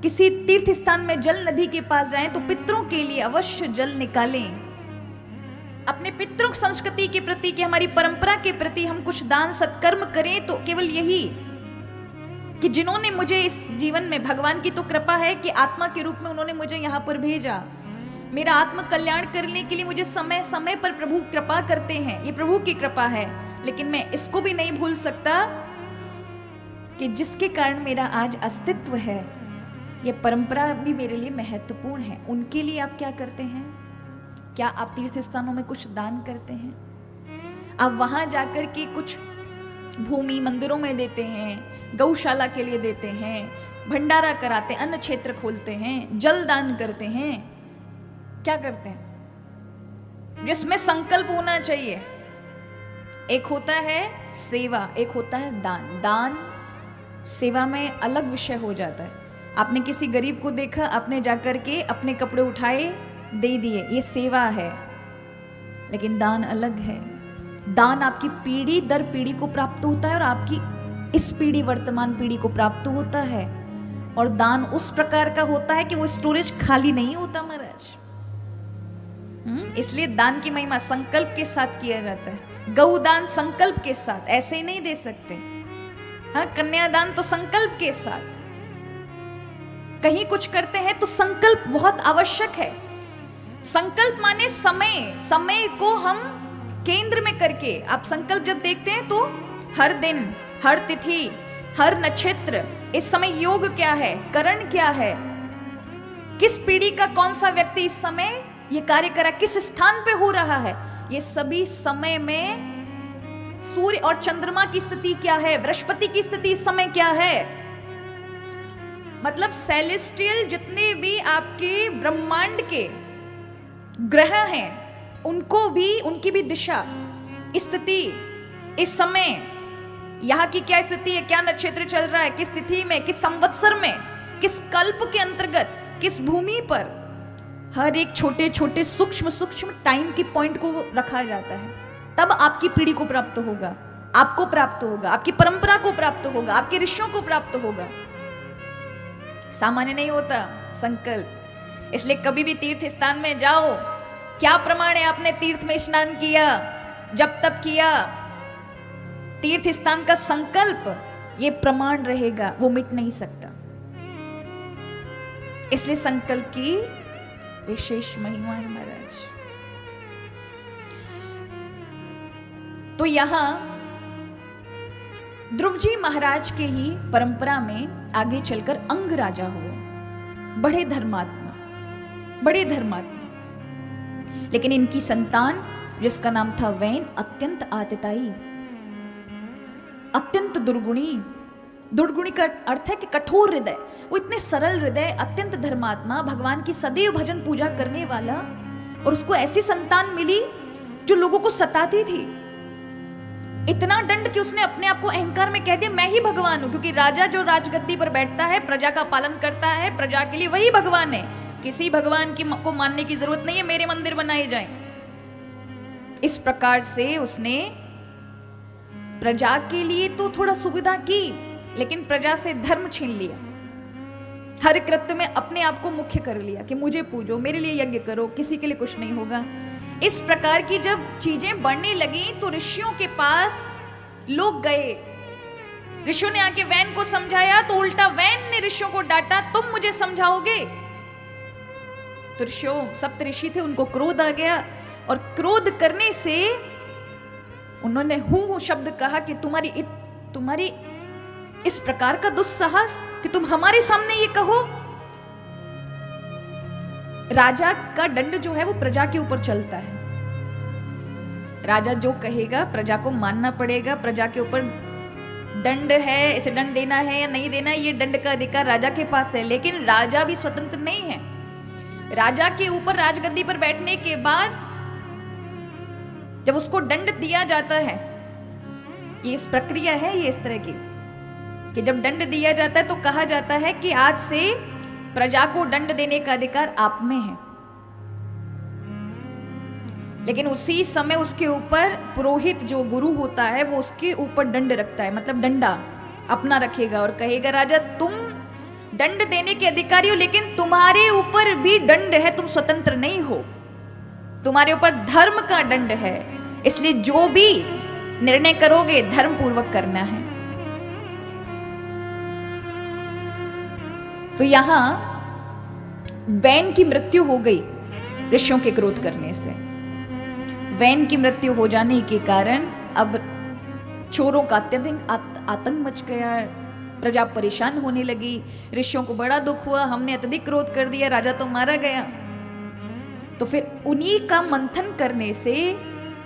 किसी तीर्थ स्थान में जल नदी के पास जाएं तो पितरों के लिए अवश्य जल निकालें। अपने पितरों संस्कृति के प्रति, कि हमारी परंपरा के प्रति हम कुछ दान सत्कर्म करें, तो केवल यही कि जिन्होंने मुझे इस जीवन में, भगवान की तो कृपा है कि आत्मा के रूप में उन्होंने मुझे यहाँ पर भेजा, मेरा आत्म कल्याण करने के लिए मुझे समय समय पर प्रभु कृपा करते हैं, ये प्रभु की कृपा है। लेकिन मैं इसको भी नहीं भूल सकता कि जिसके कारण मेरा आज अस्तित्व है, ये परंपरा भी मेरे लिए महत्वपूर्ण है। उनके लिए आप क्या करते हैं? क्या आप तीर्थ स्थानों में कुछ दान करते हैं? आप वहां जाकर के कुछ भूमि मंदिरों में देते हैं, गौशाला के लिए देते हैं, भंडारा कराते हैं, अन्न क्षेत्र खोलते हैं, जल दान करते हैं, क्या करते हैं? जिसमें संकल्प होना चाहिए। एक होता है सेवा, एक होता है दान। दान सेवा में अलग विषय हो जाता है। आपने किसी गरीब को देखा, आपने जाकर के अपने कपड़े उठाए दे दिए, ये सेवा है। लेकिन दान अलग है। दान आपकी पीढ़ी दर पीढ़ी को प्राप्त होता है, और आपकी इस पीढ़ी वर्तमान पीढ़ी को प्राप्त होता है। और दान उस प्रकार का होता है कि वो स्टोरेज खाली नहीं होता महाराज। इसलिए दान की महिमा संकल्प के साथ किया जाता है। गौदान संकल्प के साथ, ऐसे ही नहीं दे सकते। हाँ, कन्यादान तो संकल्प के साथ। कहीं कुछ करते हैं तो संकल्प बहुत आवश्यक है। संकल्प माने समय, समय को हम केंद्र में करके, आप संकल्प जब देखते हैं तो हर दिन, हर तिथि, हर नक्षत्र, इस समय योग क्या है, करण क्या है, किस पीढ़ी का कौन सा व्यक्ति इस समय ये कार्य करा, किस स्थान पे हो रहा है, ये सभी समय में सूर्य और चंद्रमा की स्थिति क्या है, बृहस्पति की स्थिति इस समय क्या है, मतलब सेलेस्टियल जितने भी आपके ब्रह्मांड के ग्रह हैं उनको भी, उनकी भी दिशा, स्थिति, इस समय यहाँ की क्या स्थिति है, क्या नक्षत्र चल रहा है, किस तिथि में, किस संवत्सर में, किस कल्प के अंतर्गत, किस भूमि पर, हर एक छोटे छोटे सूक्ष्म सूक्ष्म टाइम की पॉइंट को रखा जाता है। तब आपकी पीढ़ी को प्राप्त होगा, आपको प्राप्त होगा, आपकी परंपरा को प्राप्त होगा, आपके ऋषियों को प्राप्त होगा। सामान्य नहीं होता संकल्प। इसलिए कभी भी तीर्थ स्थान में जाओ, क्या प्रमाण है आपने तीर्थ में स्नान किया, जब तब किया, तीर्थ स्थान का संकल्प ये प्रमाण रहेगा, वो मिट नहीं सकता। इसलिए संकल्प की विशेष महिमा है महाराज। तो यहां ध्रुव जी महाराज के ही परंपरा में आगे चलकर अंग राजा हुए, बड़े धर्मात्मा, बड़े धर्मात्मा। लेकिन इनकी संतान जिसका नाम था वैन, अत्यंत आतताई, अत्यंत दुर्गुणी। दुर्गुणी का अर्थ है कि कठोर हृदय। वो इतने सरल हृदय, अत्यंत धर्मात्मा, भगवान की सदैव भजन पूजा करने वाला, और उसको ऐसी संतान मिली जो लोगों को सताती थी। इतना दंड कि उसने अपने आप को अहंकार में कह दिया मैं ही भगवान हूं, क्योंकि राजा जो राजगद्दी पर बैठता है, प्रजा का पालन करता है, प्रजा के लिए वही भगवान है। किसी भगवान की को मानने की जरूरत नहीं है, मेरे मंदिर बनाए जाएं। इस प्रकार से उसने प्रजा के लिए तो थोड़ा सुविधा की, लेकिन प्रजा से धर्म छीन लिया। हर कृत्य में अपने आप को मुख्य कर लिया कि मुझे पूजो, मेरे लिए यज्ञ करो, किसी के लिए कुछ नहीं होगा। इस प्रकार की जब चीजें बढ़ने लगी तो ऋषियों के पास लोग गए। ऋषियों ने आके वैन को समझाया तो उल्टा वैन ने ऋषियों को डांटा, तुम मुझे समझाओगे। तो ऋषियों, सप्त ऋषि थे, उनको क्रोध आ गया, और क्रोध करने से उन्होंने हूं शब्द कहा कि तुम्हारी इस प्रकार का दुस्साहस कि तुम हमारे सामने ये कहो। राजा का दंड जो है वो प्रजा के ऊपर चलता है। राजा जो कहेगा प्रजा को मानना पड़ेगा। प्रजा के ऊपर दंड है, इसे दंड देना है या नहीं देना, ये दंड का अधिकार राजा के पास है। लेकिन राजा भी स्वतंत्र नहीं है। राजा के ऊपर राजगद्दी पर बैठने के बाद जब उसको दंड दिया जाता है, ये इस प्रक्रिया है, ये इस तरह की कि जब दंड दिया जाता है तो कहा जाता है कि आज से प्रजा को दंड देने का अधिकार आप में है। लेकिन उसी समय उसके ऊपर पुरोहित जो गुरु होता है वो उसके ऊपर दंड रखता है, मतलब डंडा अपना रखेगा और कहेगा राजा तुम दंड देने के अधिकारी हो, लेकिन तुम्हारे ऊपर भी दंड है, तुम स्वतंत्र नहीं हो, तुम्हारे ऊपर धर्म का दंड है। इसलिए जो भी निर्णय करोगे धर्म पूर्वक करना है। तो यहां वैन की मृत्यु हो गई ऋषियों के क्रोध करने से। वैन की मृत्यु हो जाने के कारण अब चोरों का अत्यधिक आतंक मच गया, प्रजा परेशान होने लगी। ऋषियों को बड़ा दुख हुआ, हमने अत्यधिक क्रोध कर दिया, राजा तो मारा गया। तो फिर उन्हीं का मंथन करने से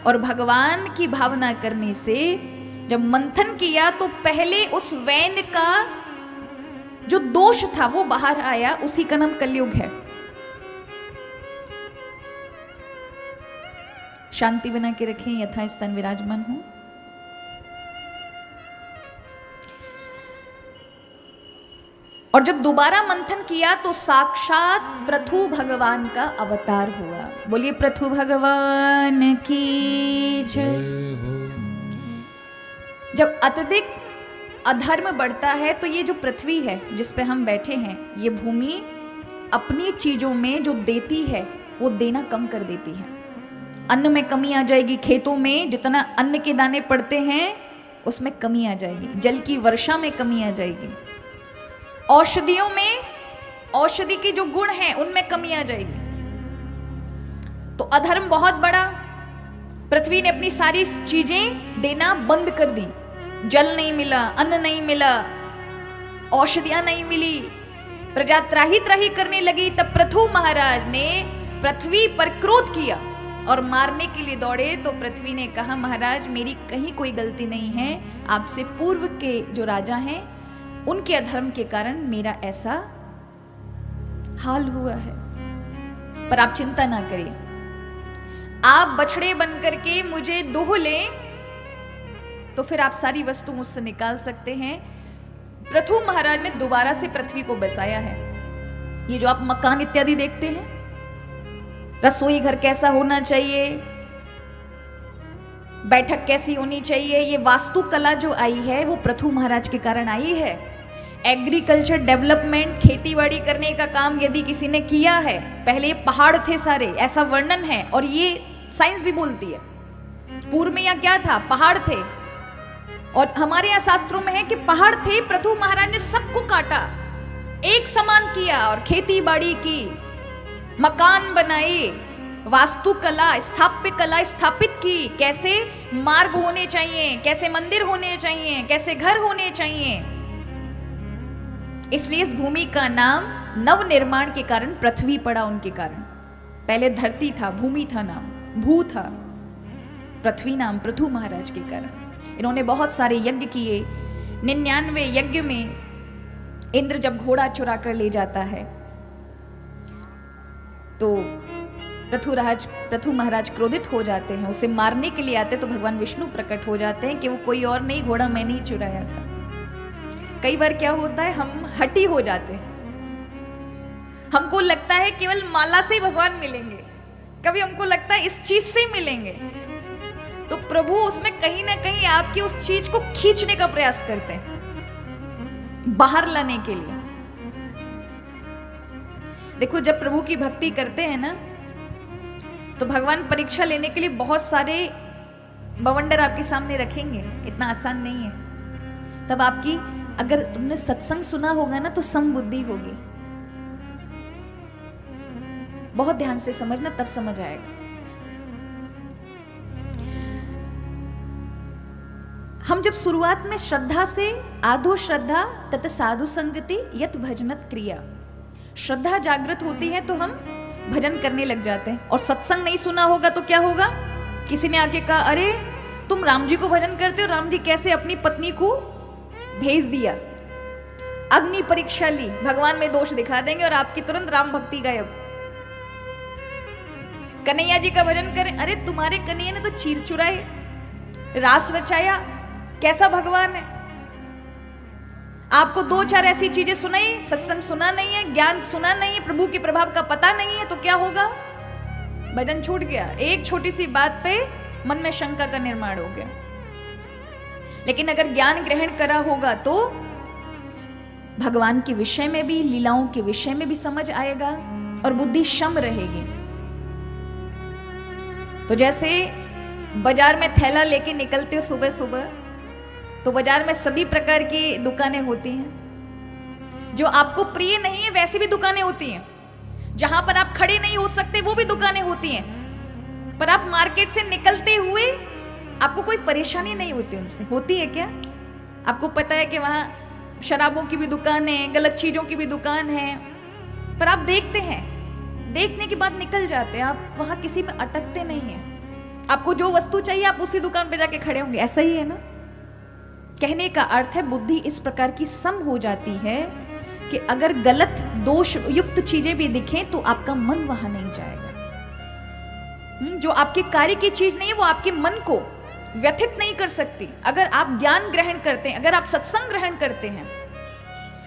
और भगवान की भावना करने से जब मंथन किया तो पहले उस वैन का जो दोष था वो बाहर आया। उसी का नाम कलयुग है। शांति बना के रखें, यथास्थान विराजमान हूं। और जब दोबारा मंथन किया तो साक्षात पृथु भगवान का अवतार हुआ। बोलिए पृथु भगवान की जय। जब अत्यधिक अधर्म बढ़ता है तो ये जो पृथ्वी है जिस पे हम बैठे हैं, ये भूमि अपनी चीजों में जो देती है वो देना कम कर देती है। अन्न में कमी आ जाएगी, खेतों में जितना अन्न के दाने पड़ते हैं उसमें कमी आ जाएगी, जल की वर्षा में कमी आ जाएगी, औषधियों में, औषधि के जो गुण हैं उनमें कमी आ जाएगी। तो अधर्म बहुत बड़ा, पृथ्वी ने अपनी सारी चीजें देना बंद कर दी, जल नहीं मिला, अन्न नहीं मिला, औषधियां नहीं मिली, प्रजा त्राही त्राही करने लगी। तब पृथु महाराज ने पृथ्वी पर क्रोध किया और मारने के लिए दौड़े। तो पृथ्वी ने कहा, महाराज मेरी कहीं कोई गलती नहीं है, आपसे पूर्व के जो राजा हैं उनके अधर्म के कारण मेरा ऐसा हाल हुआ है। पर आप चिंता ना करिए, आप बछड़े बनकर के मुझे दोह लें तो फिर आप सारी वस्तु मुझसे निकाल सकते हैं। पृथु महाराज ने दोबारा से पृथ्वी को बसाया है। ये जो आप मकान इत्यादि देखते हैं, रसोई घर कैसा होना चाहिए, बैठक कैसी होनी चाहिए, ये वास्तुकला जो आई है वो पृथु महाराज के कारण आई है। एग्रीकल्चर डेवलपमेंट, खेतीबाड़ी करने का काम यदि किसी ने किया है, पहले ये पहाड़ थे सारे, ऐसा वर्णन है और ये साइंस भी बोलती है। पूर्व में यहाँ क्या था? पहाड़ थे। और हमारे यहाँ शास्त्रों में है कि पहाड़ थे, पृथु महाराज ने सबको काटा, एक समान किया और खेती बाड़ी की, मकान बनाए, वास्तुकला, स्थापत्य कला स्थापित की, कैसे मार्ग होने चाहिए, कैसे मंदिर होने चाहिए, कैसे घर होने चाहिए। इसलिए इस भूमि का नाम नव निर्माण के कारण पृथ्वी पड़ा, उनके कारण। पहले धरती था, भूमि था नाम, भू था, पृथ्वी नाम पृथु महाराज के कारण। इन्होंने बहुत सारे यज्ञ किए। 99 यज्ञ में इंद्र जब घोड़ा चुरा कर ले जाता है तो पृथु महाराज क्रोधित हो जाते हैं, उसे मारने के लिए आते। तो भगवान विष्णु प्रकट हो जाते हैं कि वो कोई और नहीं, घोड़ा मैंने ही चुराया था। कई बार क्या होता है, हम हठी हो जाते हैं, हमको लगता है केवल माला से ही भगवान मिलेंगे, कभी हमको लगता है इस चीज से मिलेंगे। तो प्रभु उसमें कहीं ना कहीं आपकी उस चीज को खींचने का प्रयास करते हैं, बाहर लाने के लिए। देखो, जब प्रभु की भक्ति करते हैं ना, तो भगवान परीक्षा लेने के लिए बहुत सारे बवंडर आपके सामने रखेंगे, इतना आसान नहीं है। तब आपकी, अगर तुमने सत्संग सुना होगा ना, तो समबुद्धि होगी। बहुत ध्यान से समझना, तब समझ आएगा। हम जब शुरुआत में श्रद्धा से, आधो श्रद्धा तत साधु संगति यत भजनत क्रिया, श्रद्धा जागृत होती है तो हम भजन करने लग जाते हैं। और सत्संग नहीं सुना होगा तो क्या होगा? किसी ने आके कहा, अरे तुम राम जी को भजन करते हो, राम जी कैसे अपनी पत्नी को भेज दिया, अग्नि परीक्षा ली, भगवान में दोष दिखा देंगे और आपकी तुरंत राम भक्ति गायब। कन्हैया जी का भजन करें, अरे तुम्हारे कन्हैया ने तो चीर चुराए, रास रचाया, कैसा भगवान है। आपको 2-4 ऐसी चीजें सुनाई, सत्संग सुना नहीं है, ज्ञान सुना नहीं है, प्रभु के प्रभाव का पता नहीं है, तो क्या होगा? भजन छूट गया। एक छोटी सी बात पे मन में शंका का निर्माण हो गया। लेकिन अगर ज्ञान ग्रहण करा होगा तो भगवान के विषय में भी, लीलाओं के विषय में भी समझ आएगा और बुद्धि क्षम रहेगी। तो जैसे बाजार में थैला लेके निकलते हो सुबह सुबह, तो बाजार में सभी प्रकार की दुकानें होती हैं। जो आपको प्रिय नहीं है वैसी भी दुकानें होती हैं, जहां पर आप खड़े नहीं हो सकते वो भी दुकानें होती हैं। पर आप मार्केट से निकलते हुए आपको कोई परेशानी नहीं होती उनसे। होती है क्या? आपको पता है कि वहां शराबों की भी दुकान है, गलत चीजों की भी दुकान है, पर आप देखते हैं, देखने के बाद निकल जाते हैं, आप वहां किसी में अटकते नहीं हैं। आपको जो वस्तु चाहिए आप उसी दुकान पे जाके खड़े होंगे। ऐसा ही है ना? कहने का अर्थ है बुद्धि इस प्रकार की सम हो जाती है कि अगर गलत दोष युक्त चीजें भी दिखें तो आपका मन वहां नहीं जाएगा। जो आपके कार्य की चीज नहीं है वो आपके मन को व्यथित नहीं कर सकती। अगर आप ज्ञान ग्रहण करते हैं, अगर आप सत्संग ग्रहण करते हैं,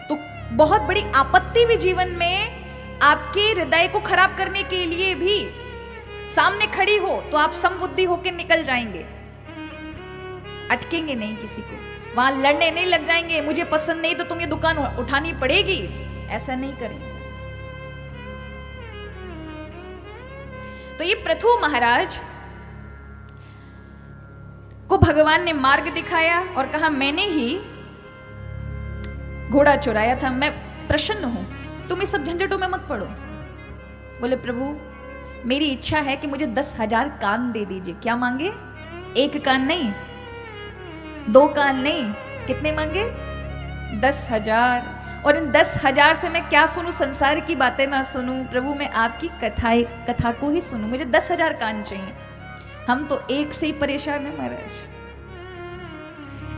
तो बहुत बड़ी आपत्ति भी जीवन में आपके हृदय को खराब करने के लिए भी सामने खड़ी हो तो आप समबुद्धि होकर निकल जाएंगे, अटकेंगे नहीं किसी को। वहां लड़ने नहीं लग जाएंगे, मुझे पसंद नहीं तो तुम्हें दुकान उठानी पड़ेगी, ऐसा नहीं करेंगे। तो ये पृथु महाराज को भगवान ने मार्ग दिखाया और कहा मैंने ही घोड़ा चुराया था, मैं प्रसन्न हूं, तुम इस सब झंझटों में मत पड़ो। बोले प्रभु मेरी इच्छा है कि मुझे 10,000 कान दे दीजिए। क्या मांगे? एक कान नहीं, 2 कान नहीं, कितने मांगे? 10,000। और इन 10,000 से मैं क्या सुनूं? संसार की बातें ना सुनूं प्रभु, मैं आपकी कथा को ही सुनूं। मुझे 10,000 कान चाहिए। हम तो एक से ही परेशान है महाराज,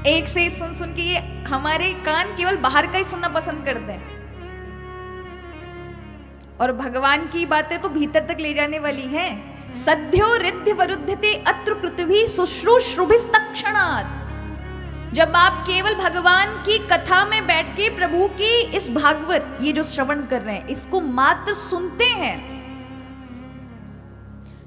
एक से ही सुन सुन के ये हमारे कान केवल बाहर का ही सुनना पसंद करते हैं, और भगवान की बातें तो भीतर तक ले जाने वाली हैं। सद्यो रिद्धि वरुद्धते अत्र पृथ्वी शुश्रूषुभिस्तक्षणात्। जब आप केवल भगवान की कथा में बैठ के प्रभु की इस भागवत, ये जो श्रवण कर रहे हैं, इसको मात्र सुनते हैं,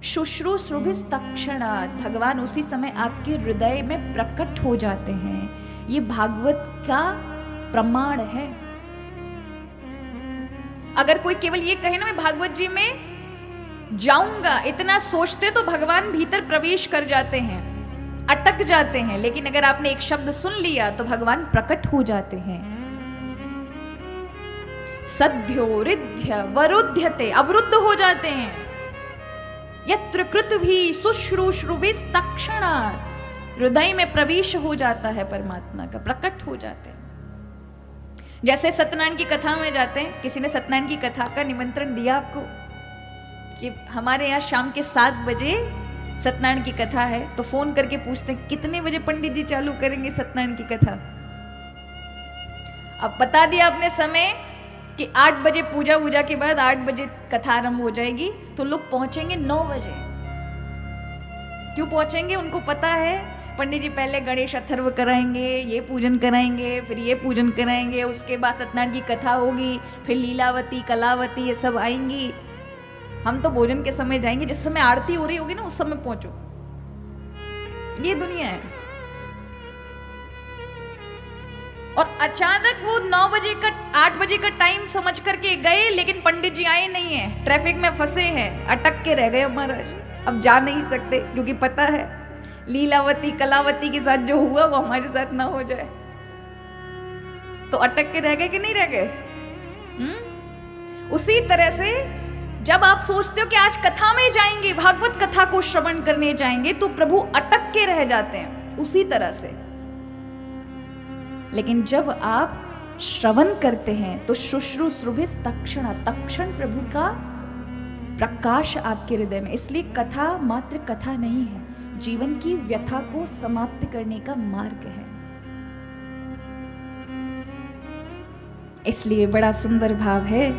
शुश्रूषुभिस्तक्षणात्, भगवान उसी समय आपके हृदय में प्रकट हो जाते हैं। ये भागवत का प्रमाण है। अगर कोई केवल ये कहे ना मैं भागवत जी में जाऊंगा, इतना सोचते तो भगवान भीतर प्रवेश कर जाते हैं, अटक जाते हैं। लेकिन अगर आपने एक शब्द सुन लिया तो भगवान प्रकट हो जाते हैं। सद्यो रिद्ध्य वरुध्यते, अवरुद्ध हो जाते हैं। यत्र कृतभी शुश्रूषुभिस्तक्षणात्, हृदय में प्रवेश हो जाता है परमात्मा का, प्रकट हो जाते हैं। जैसे सत्यनारायण की कथा में जाते हैं, किसी ने सत्यनारायण की कथा का निमंत्रण दिया आपको कि हमारे यहाँ शाम के 7 बजे सत्यनारायण की कथा है, तो फोन करके पूछते हैं कितने बजे पंडित जी चालू करेंगे सत्यनारायण की कथा। अब बता दिया आपने समय कि 8 बजे पूजा वूजा के बाद 8 बजे कथा आरंभ हो जाएगी, तो लोग पहुंचेंगे 9 बजे। क्यों पहुंचेंगे? उनको पता है पंडित जी पहले गणेश अथर्व कराएंगे, ये पूजन कराएंगे, फिर ये पूजन कराएंगे, उसके बाद सत्यनारायण की कथा होगी, फिर लीलावती कलावती ये सब आएंगी। हम तो भोजन के समय जाएंगे, जिस समय आरती हो रही होगी ना उस समय पहुंचो। ये दुनिया है। और अचानक वो 9 बजे का 8 बजे का टाइम समझ करके गए, लेकिन पंडित जी आए नहीं है, ट्रैफिक में फंसे हैं, अटक के रह गए महाराज। अब जा नहीं सकते क्योंकि पता है लीलावती कलावती के साथ जो हुआ वो हमारे साथ ना हो जाए। तो अटक के रह गए कि नहीं रह गए? उसी तरह से जब आप सोचते हो कि आज कथा में जाएंगे, भागवत कथा को श्रवण करने जाएंगे, तो प्रभु अटक के रह जाते हैं उसी तरह से। लेकिन जब आप श्रवण करते हैं तो शुश्रूषुभिस्तक्षणात्, तक्षण प्रभु का प्रकाश आपके हृदय में। इसलिए कथा मात्र कथा नहीं है, जीवन की व्यथा को समाप्त करने का मार्ग है। इसलिए बड़ा सुंदर भाव है,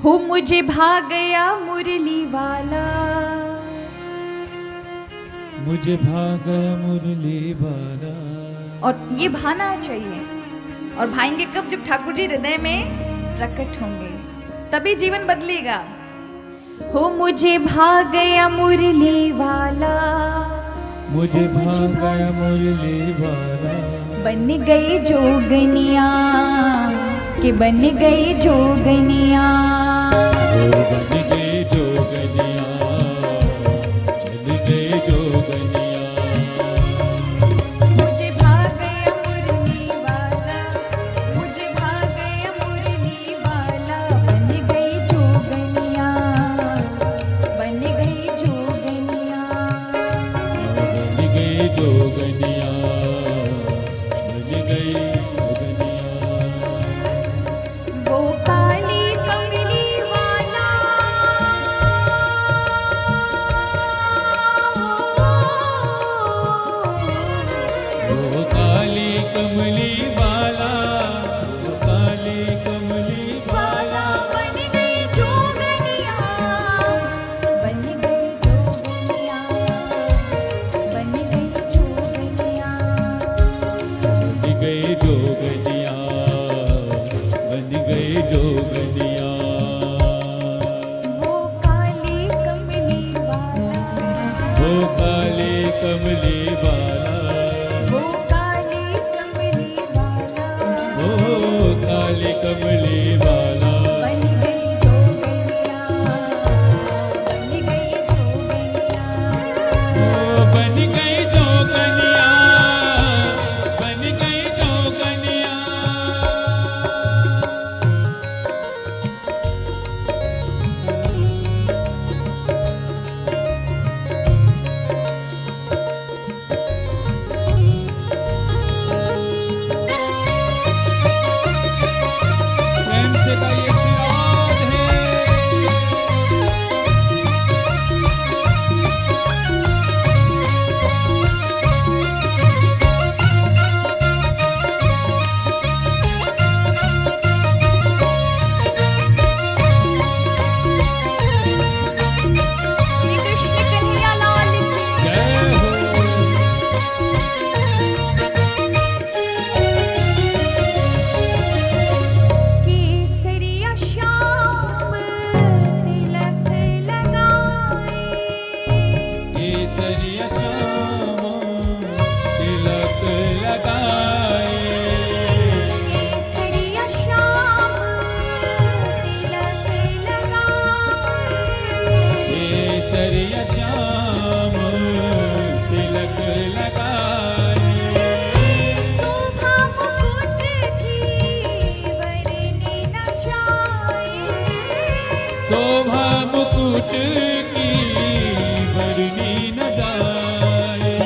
हो मुझे भा गया मुरली वाला, मुझे भा गया मुरली वाला। और ये भाना चाहिए। और भाएंगे कब? जब ठाकुर जी हृदय में प्रकट होंगे, तभी जीवन बदलेगा। हो मुझे भा गया मुरली वाला, मुझे भा गया मुरली वाला। बन गई जोगनिया कि बन गई जोगनिया, बन गई जोगनिया, बन गई जोगनिया। मुझे भा गया मुरली वाला, मुझे भा गया मुरली वाला, बन गई जोगनिया, बन गई जोगनिया, बन गई जोगनिया, बन गई जोगनिया। वो काली कमली श्याम तिलक लगाए। शोभा मुकुट की वरनी न जाए। शोभा मुकुट की वरनी न जाए।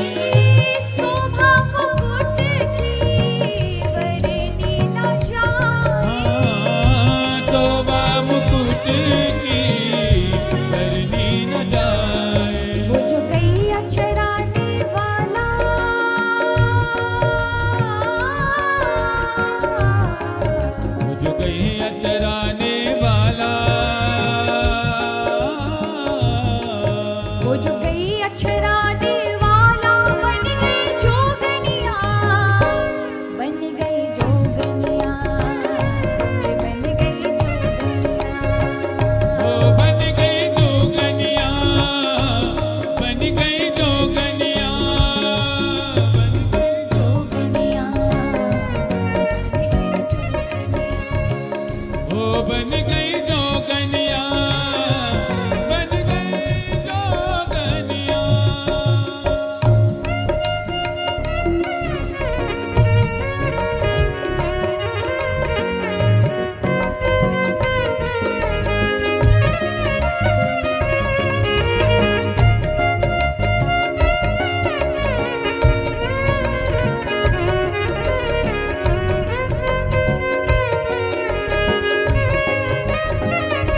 शोभा मुकुट की वरनी न जाए। शोभा मुकुट की वरनी न जाए। वो जो गैया चराने वाला, वो जो गैया चराने वाला, वो जो गैया चराने वाला बन गई जोगनिया, बन गई जोगनिया, बन गई जोगनिया। ओ बन गई जोगनिया, बन गई जोगनिया, बन गई जोगनिया, ओ बन गई जोगनिया, बन गई जोगनिया।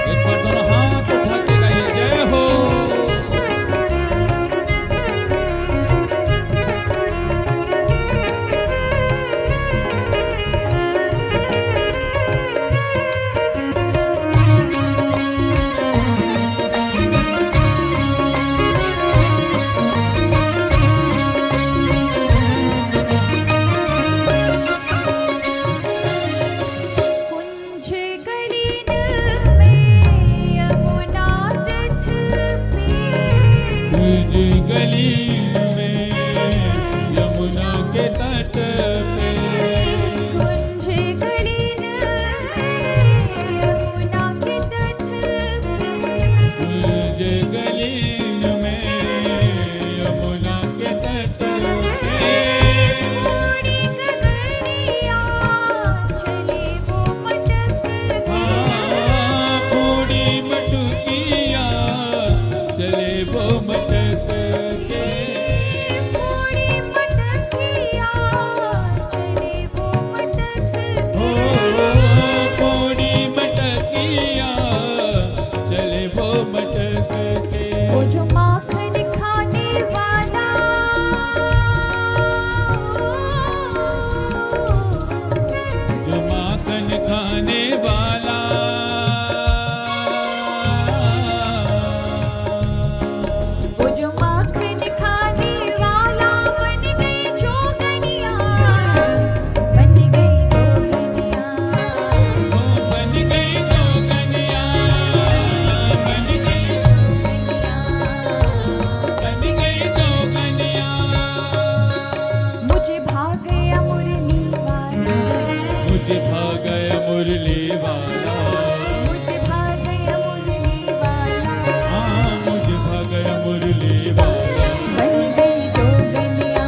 एक बार दोनों हाथ उठा के गाइए जय हो। कुंज गलीन में यमुना तट पे, कुंज गली में यमुना के तट पे। कुंज गलीन में यमुना के तट पे, कुंज गली में यमुना के तट पे। पूरी गगरिया चले वो मटक के। पूरी मटुकिया चले वो मटक के। पूरी मटकिया चले वो मटक ओ के। पूरी मटकिया चले वो मटक के। वो जो माखन खाने वाला, जो माखन खाने वाला, वो जो माखन खाने वाला बन गई जोगनिया, बन गई जोगनिया। ओ बन गई जोगनिया, बन गई, बन गई जोगनिया। मुझे भाग गया मुरली वाला, मुझे भाग गया मुरली वाला। मुझे भाग गया मुरली वाला, हाँ मुझे भाग गया मुरली वाला। बन गई जोगनिया,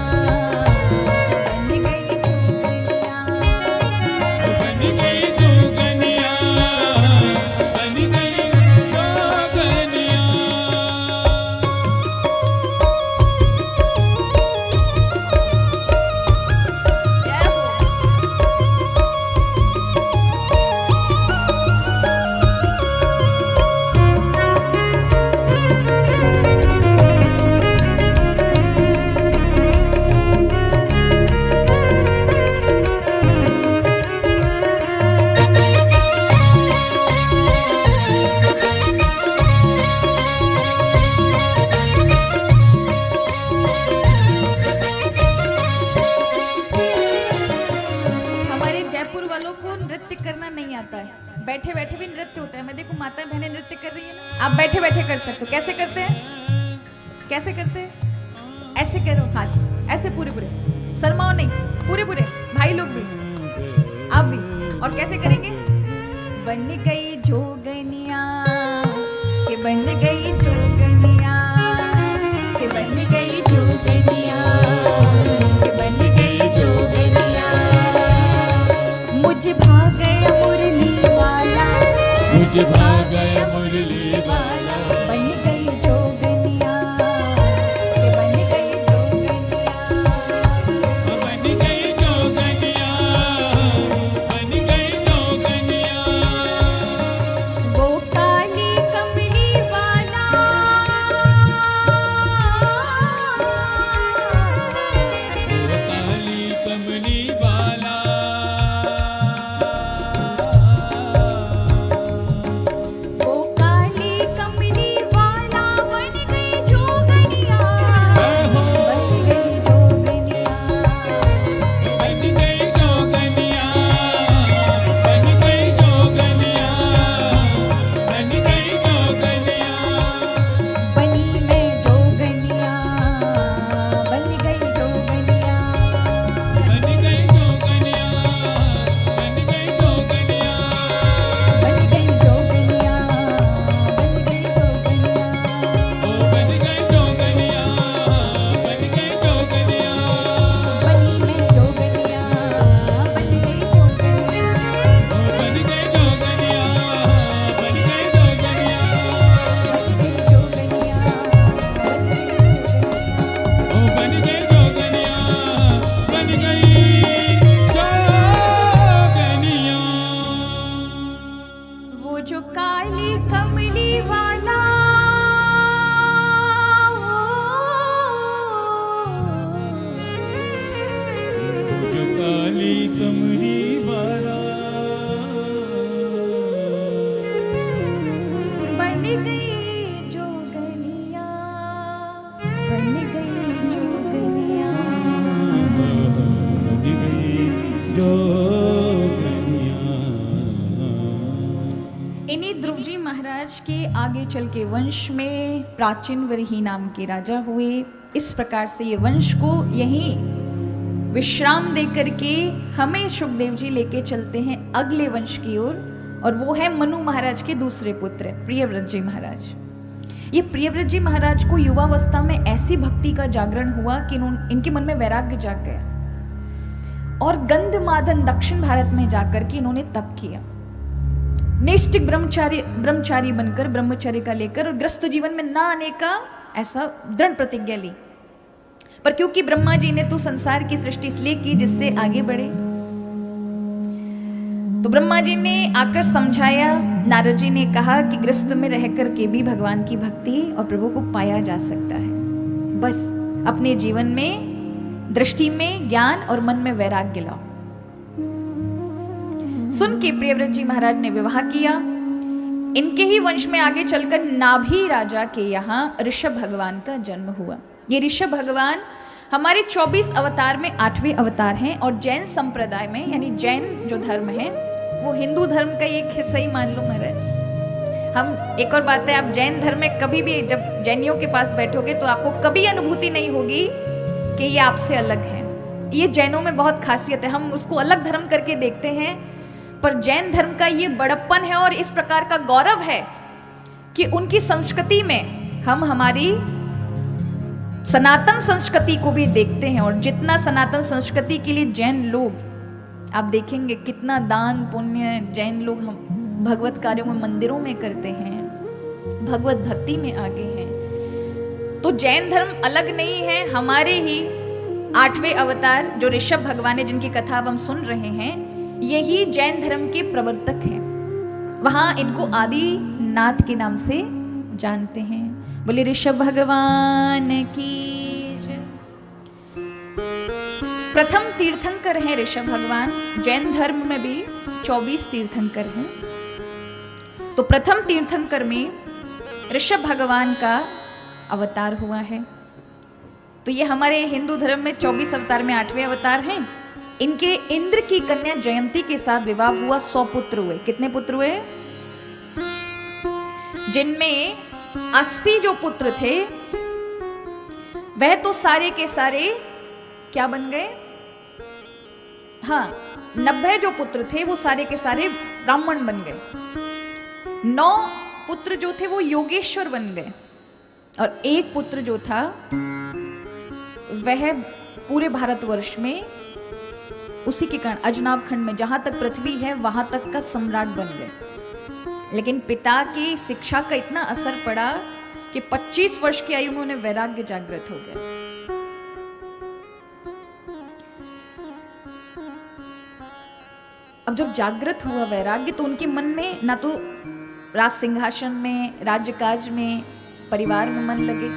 बन गई जोगनिया। बन गई जोगनिया, बन गई जोगनिया। जय हो। हमारे जयपुर वालों को नृत्य करना नहीं आता है। बैठे बैठे भी नृत्य होता है। मैं देखो माता बहनें नृत्य कर रही है ना, आप बैठे बैठे कर सकते हो। कैसे करते हैं? कैसे करते हैं? ऐसे करो हाथ, ऐसे पूरे पूरे, शर्माओ नहीं, पूरे पूरे, भाई लोग भी, आप भी। और कैसे करेंगे? बन गई जोगनिया, के बन गई जोगनिया, ब्रज भागय मुरली बाला। बन गई जोगनिया, बन गई जोगनिया, बन गई जोगनिया, बन गई जोगनिया। वो काली कमली वाला, वो काली कमली वाला। वो काली कमली वाला बन गई जोगनिया, जय हो। बन गई जोगनिया, बन गई जोगनिया, बन गई जोगनिया, बन गई जोगनिया। बनी मैं जोगनिया, बन गई जोगनिया, बन गई जोगनिया, बन गई जोगनिया। बन गई जोगनिया, बन गई जोगनिया, ओ बन गई जोगनिया, बन गई जोगनिया। बनी मैं जोगनिया, बन गई जोगनिया, ओ बन गई जोगनिया, बन गई जोगनिया। बन गई जोगनिया, बन गई जोगनिया। ओ बन गई जोगनिया, बन गई जोगनिया। वो जो काली कमली वाला, जो काली कमली वाला। बन गई जोगनिया, बन गई जोगनिया। बन गई जोगनिया। इन्हीं ध्रुव जी महाराज के आगे चल के वंश में प्राचीन वरही नाम के राजा हुए। इस प्रकार से ये वंश को यहीं विश्राम दे करके हमें सुखदेव जी लेके चलते हैं अगले वंश की ओर, और वो है मनु महाराज के दूसरे पुत्र प्रियव्रत जी महाराज। ये प्रियव्रत जी महाराज को युवावस्था में ऐसी भक्ति का जागरण हुआ कि इनके मन में वैराग्य जाग गया और गंधमादन दक्षिण भारत में जाकर के इन्होंने तप किया। नैष्ठिक ब्रह्मचारी बनकर ब्रह्मचर्य का लेकर और ग्रस्त जीवन में ना आने का ऐसा दृढ़ प्रतिज्ञा ली। पर क्योंकि ब्रह्मा जी ने तो संसार की सृष्टि इसलिए की जिससे आगे बढ़े, तो ब्रह्मा जी ने आकर समझाया। नारद जी ने कहा कि गृहस्थ में रह करके भी भगवान की भक्ति और प्रभु को पाया जा सकता है। बस अपने जीवन में दृष्टि में ज्ञान और मन में वैराग्य लाओ। सुन के प्रियव्रत जी महाराज ने विवाह किया। इनके ही वंश में आगे चलकर नाभि राजा के यहाँ ऋषभ भगवान का जन्म हुआ। ये ऋषभ भगवान हमारे 24 अवतार में 8वें अवतार हैं और जैन संप्रदाय में, यानी जैन जो धर्म है वो हिंदू धर्म का एक हिस्सा ही मान लो महाराज। हम एक और बात है, आप जैन धर्म में कभी भी जब जैनियों के पास बैठोगे तो आपको कभी अनुभूति नहीं होगी कि ये आपसे अलग है। ये जैनों में बहुत खासियत है, हम उसको अलग धर्म करके देखते हैं, पर जैन धर्म का ये बड़प्पन है और इस प्रकार का गौरव है कि उनकी संस्कृति में हम हमारी सनातन संस्कृति को भी देखते हैं। और जितना सनातन संस्कृति के लिए जैन लोग आप देखेंगे कितना दान पुण्य जैन लोग हम भगवत कार्यों में मंदिरों में करते हैं, भगवत भक्ति में आगे हैं। तो जैन धर्म अलग नहीं है, हमारे ही 8वें अवतार जो ऋषभ भगवान है जिनकी कथा अब हम सुन रहे हैं, यही जैन धर्म के प्रवर्तक हैं। वहां इनको आदि नाथ के नाम से जानते हैं। बोले ऋषभ भगवान की जय। प्रथम तीर्थंकर हैं ऋषभ भगवान। जैन धर्म में भी 24 तीर्थंकर हैं। तो प्रथम तीर्थंकर में ऋषभ भगवान का अवतार हुआ है। तो ये हमारे हिंदू धर्म में 24 अवतार में 8वें अवतार हैं। इनके इंद्र की कन्या जयंती के साथ विवाह हुआ। 100 पुत्र हुए। कितने पुत्र हुए? जिनमें 80 जो पुत्र थे वह तो सारे के सारे क्या बन गए? हाँ, 90 जो पुत्र थे वो सारे के सारे ब्राह्मण बन गए। 9 पुत्र जो थे वो योगेश्वर बन गए और 1 पुत्र जो था वह पूरे भारतवर्ष में उसी के कारण अजनाब खंड में जहां तक पृथ्वी है वहां तक का सम्राट बन गए। लेकिन पिता की शिक्षा का इतना असर पड़ा कि 25 वर्ष की आयु में उन्हें वैराग्य जागृत हो गया। अब जब जागृत हुआ वैराग्य तो उनके मन में ना तो राज सिंहासन में, राज्य काज में, परिवार में मन लगे,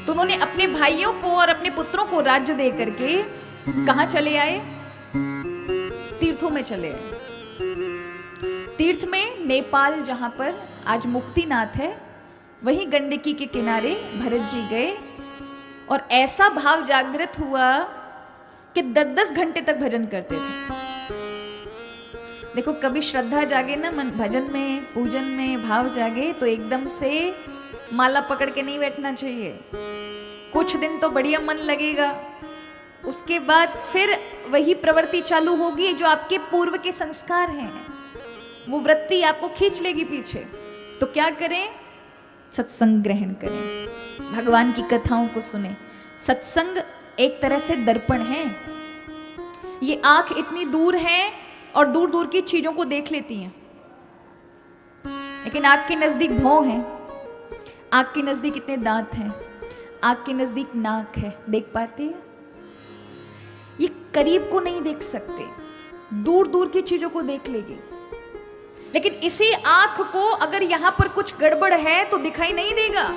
तो उन्होंने अपने भाइयों को और अपने पुत्रों को राज्य दे करके कहां चले आए? तीर्थों में चले आए। तीर्थ में नेपाल, जहां पर आज मुक्तिनाथ है, वहीं गंडकी के किनारे भरत जी गए और ऐसा भाव जागृत हुआ कि 10-10 घंटे तक भजन करते थे। देखो, कभी श्रद्धा जागे ना मन, भजन में, पूजन में भाव जागे तो एकदम से माला पकड़ के नहीं बैठना चाहिए। कुछ दिन तो बढ़िया मन लगेगा, उसके बाद फिर वही प्रवृत्ति चालू होगी जो आपके पूर्व के संस्कार हैं, वो वृत्ति आपको खींच लेगी पीछे। तो क्या करें? सत्संग ग्रहण करें, भगवान की कथाओं को सुने। सत्संग एक तरह से दर्पण है। ये आंख इतनी दूर है और दूर दूर की चीजों को देख लेती हैं, लेकिन आंख के नजदीक भौं है, आंख के नजदीक इतने दांत हैं, आंख के नजदीक नाक है, देख पाते हैं? ये करीब को नहीं देख सकते, दूर दूर की चीजों को देख लेगी। लेकिन इसी आंख को अगर यहां पर कुछ गड़बड़ है तो दिखाई नहीं देगा।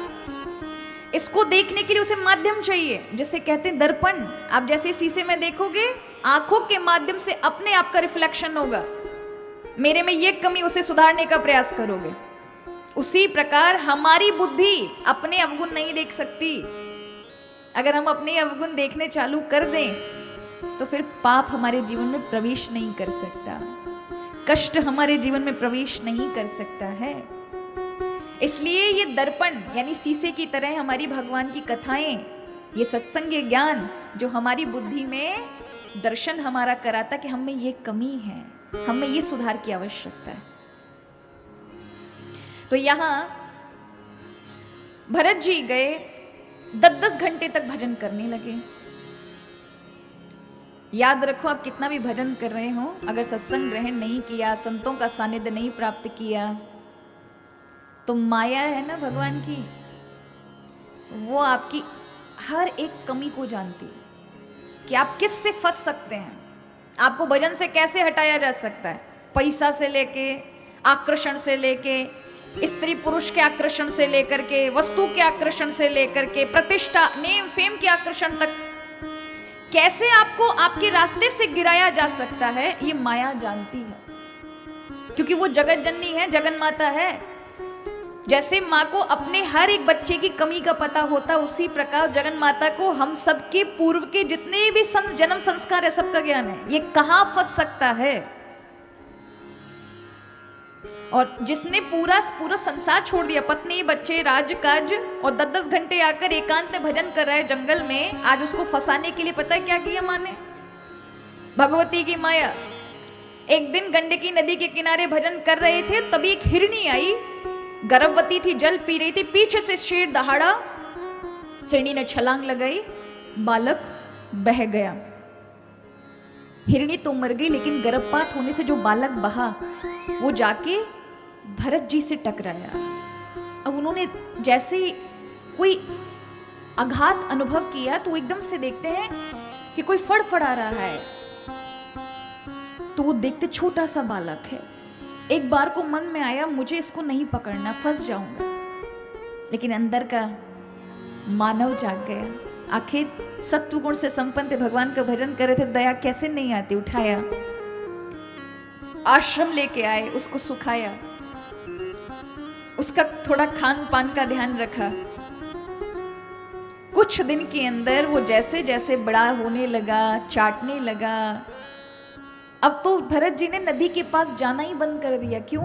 इसको देखने के लिए उसे माध्यम चाहिए, जिसे कहते हैं दर्पण। आप जैसे शीशे में देखोगे, आंखों के माध्यम से अपने आप का रिफ्लेक्शन होगा। मेरे में ये कमी, उसे सुधारने का प्रयास करोगे। उसी प्रकार हमारी बुद्धि अपने अवगुण नहीं देख सकती। अगर हम अपने अवगुण देखने चालू कर दें तो फिर पाप हमारे जीवन में प्रवेश नहीं कर सकता, कष्ट हमारे जीवन में प्रवेश नहीं कर सकता है। इसलिए ये दर्पण यानी शीशे की तरह हमारी भगवान की कथाएं, ये सत्संग, ये ज्ञान जो हमारी बुद्धि में दर्शन हमारा कराता कि हम में ये कमी है, हम में ये सुधार की आवश्यकता है। तो यहां भरत जी गए, 10-10 घंटे तक भजन करने लगे। याद रखो, आप कितना भी भजन कर रहे हो, अगर सत्संग ग्रहण नहीं किया, संतों का सानिध्य नहीं प्राप्त किया, तो माया है ना भगवान की, वो आपकी हर एक कमी को जानती है कि आप किस से फंस सकते हैं, आपको भजन से कैसे हटाया जा सकता है। पैसा से लेके, आकर्षण से लेके, स्त्री पुरुष के आकर्षण से लेकर के, वस्तु के आकर्षण से लेकर के, प्रतिष्ठा, नेम फेम के आकर्षण तक, कैसे आपको आपके रास्ते से गिराया जा सकता है, ये माया जानती है। क्योंकि वो जगत जननी है, जगन माता है। जैसे माँ को अपने हर एक बच्चे की कमी का पता होता, उसी प्रकार जगन माता को हम सबके पूर्व के जितने भी जन्म संस्कार है, सबका ज्ञान है। ये कहां फंस सकता है। और जिसने पूरा संसार छोड़ दिया, पत्नी, बच्चे, राजकाज, और 10-10 घंटे आकर एकांत में भजन कर रहा है जंगल में, आज उसको फंसाने के लिए पता है क्या किया माँ ने? भगवती की माया। एक दिन गंडकी नदी के किनारे भजन कर रहे थे, तभी एक हिरणी आई, गर्भवती थी, जल पी रही थी, पीछे से शेर दहाड़ा, हिरणी ने छलांग लगाई, बालक बह गया। हिरणी तो मर गई, लेकिन गर्भपात होने से जो बालक बहा वो जाके भरत जी से टकराया। अब उन्होंने जैसे कोई आघात अनुभव किया तो एकदम से देखते हैं कि कोई फड़फड़ा रहा है, तो वो देखते छोटा सा बालक है। एक बार को मन में आया, मुझे इसको नहीं पकड़ना, फंस जाऊंगा। लेकिन अंदर का मानव जाग गया। आखिर सत्व गुण से संपन्न भगवान का भजन कर रहे थे, दया कैसे नहीं आती। उठाया, आश्रम लेके आए, उसको सुखाया, उसका थोड़ा खान पान का ध्यान रखा। कुछ दिन के अंदर वो जैसे जैसे बड़ा होने लगा, चाटने लगा। अब तो भरत जी ने नदी के पास जाना ही बंद कर दिया। क्यों?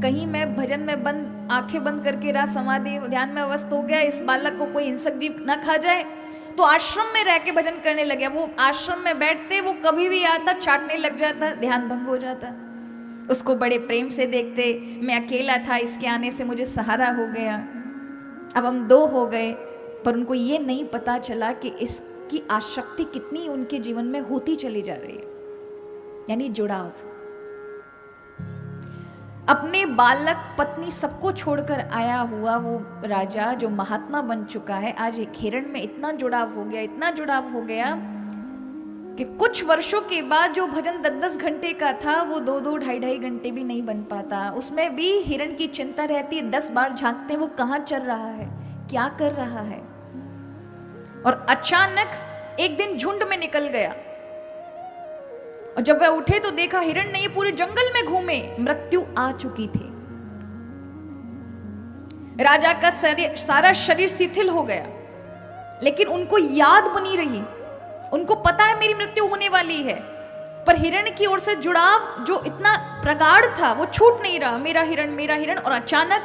कहीं मैं भजन में बंद, आंखें बंद करके रहा, समाधि ध्यान में अवस्थ हो गया, इस बालक को कोई हिंसक जीव ना खा जाए। तो आश्रम में रह के भजन करने लग गया। वो आश्रम में बैठते, वो कभी भी आता, चाटने लग जाता, ध्यान भंग हो जाता। उसको बड़े प्रेम से देखते, मैं अकेला था, इसके आने से मुझे सहारा हो गया। अब हम 2 हो गए, पर उनको ये नहीं पता चला कि इसकी आसक्ति कितनी उनके जीवन में होती चली जा रही है, यानी जुड़ाव। अपने बालक पत्नी सबको छोड़कर आया हुआ वो राजा जो महात्मा बन चुका है, आज एक हिरण में इतना जुड़ाव हो गया, इतना जुड़ाव हो गया कि कुछ वर्षों के बाद जो भजन 10-10 घंटे का था वो 2-2, 2.5-2.5 घंटे भी नहीं बन पाता। उसमें भी हिरण की चिंता रहती है, 10 बार झांकते हैं वो कहाँ चल रहा है, क्या कर रहा है। और अचानक एक दिन झुंड में निकल गया और जब वह उठे तो देखा हिरण नहीं, पूरे जंगल में घूमे, मृत्यु आ चुकी थी। राजा का सारा शरीर शिथिल हो गया, लेकिन उनको याद बनी रही, उनको पता है मेरी मृत्यु होने वाली है, पर हिरण की ओर से जुड़ाव जो इतना प्रगाढ़ था वो छूट नहीं रहा, मेरा हिरण मेरा हिरण। और अचानक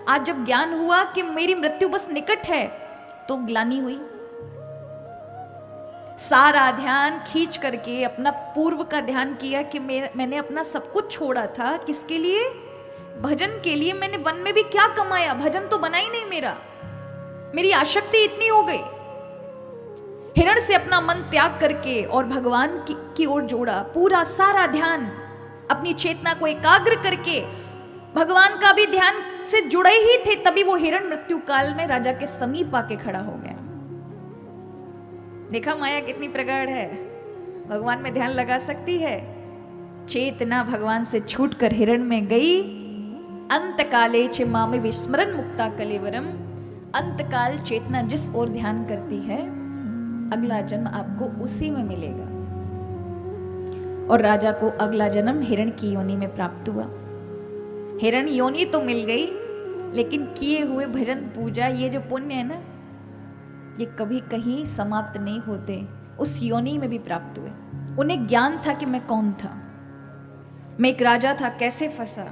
आज जब ज्ञान हुआ कि मेरी मृत्यु बस निकट है तो ग्लानि हुई। सारा ध्यान खींच करके अपना पूर्व का ध्यान किया कि मैंने अपना सब कुछ छोड़ा था, किसके लिए, भजन के लिए। मैंने वन में भी क्या कमाया, भजन तो बना ही नहीं मेरा, मेरी आसक्ति इतनी हो गई। हिरण से अपना मन त्याग करके और भगवान की ओर जोड़ा, पूरा सारा ध्यान अपनी चेतना को एकाग्र करके भगवान का भी ध्यान से जुड़े ही थे, तभी वो हिरण मृत्यु काल में राजा के समीप आके खड़ा हो गया। देखा माया कितनी प्रगाढ़ है, भगवान में ध्यान लगा सकती है। चेतना भगवान से छूटकर हिरण में गई। अंतकाले च मामे विस्मरण मुक्ता कलेवरम। अंतकाल चेतना जिस ओर ध्यान करती है, अगला जन्म आपको उसी में मिलेगा। और राजा को अगला जन्म हिरण की योनि में प्राप्त हुआ। हिरण योनि तो मिल गई, लेकिन किए हुए भजन पूजा, ये जो पुण्य है ना, ये कभी कहीं समाप्त नहीं होते, उस योनि में भी प्राप्त हुए। उन्हें ज्ञान था कि मैं कौन था, मैं एक राजा था, कैसे फंसा।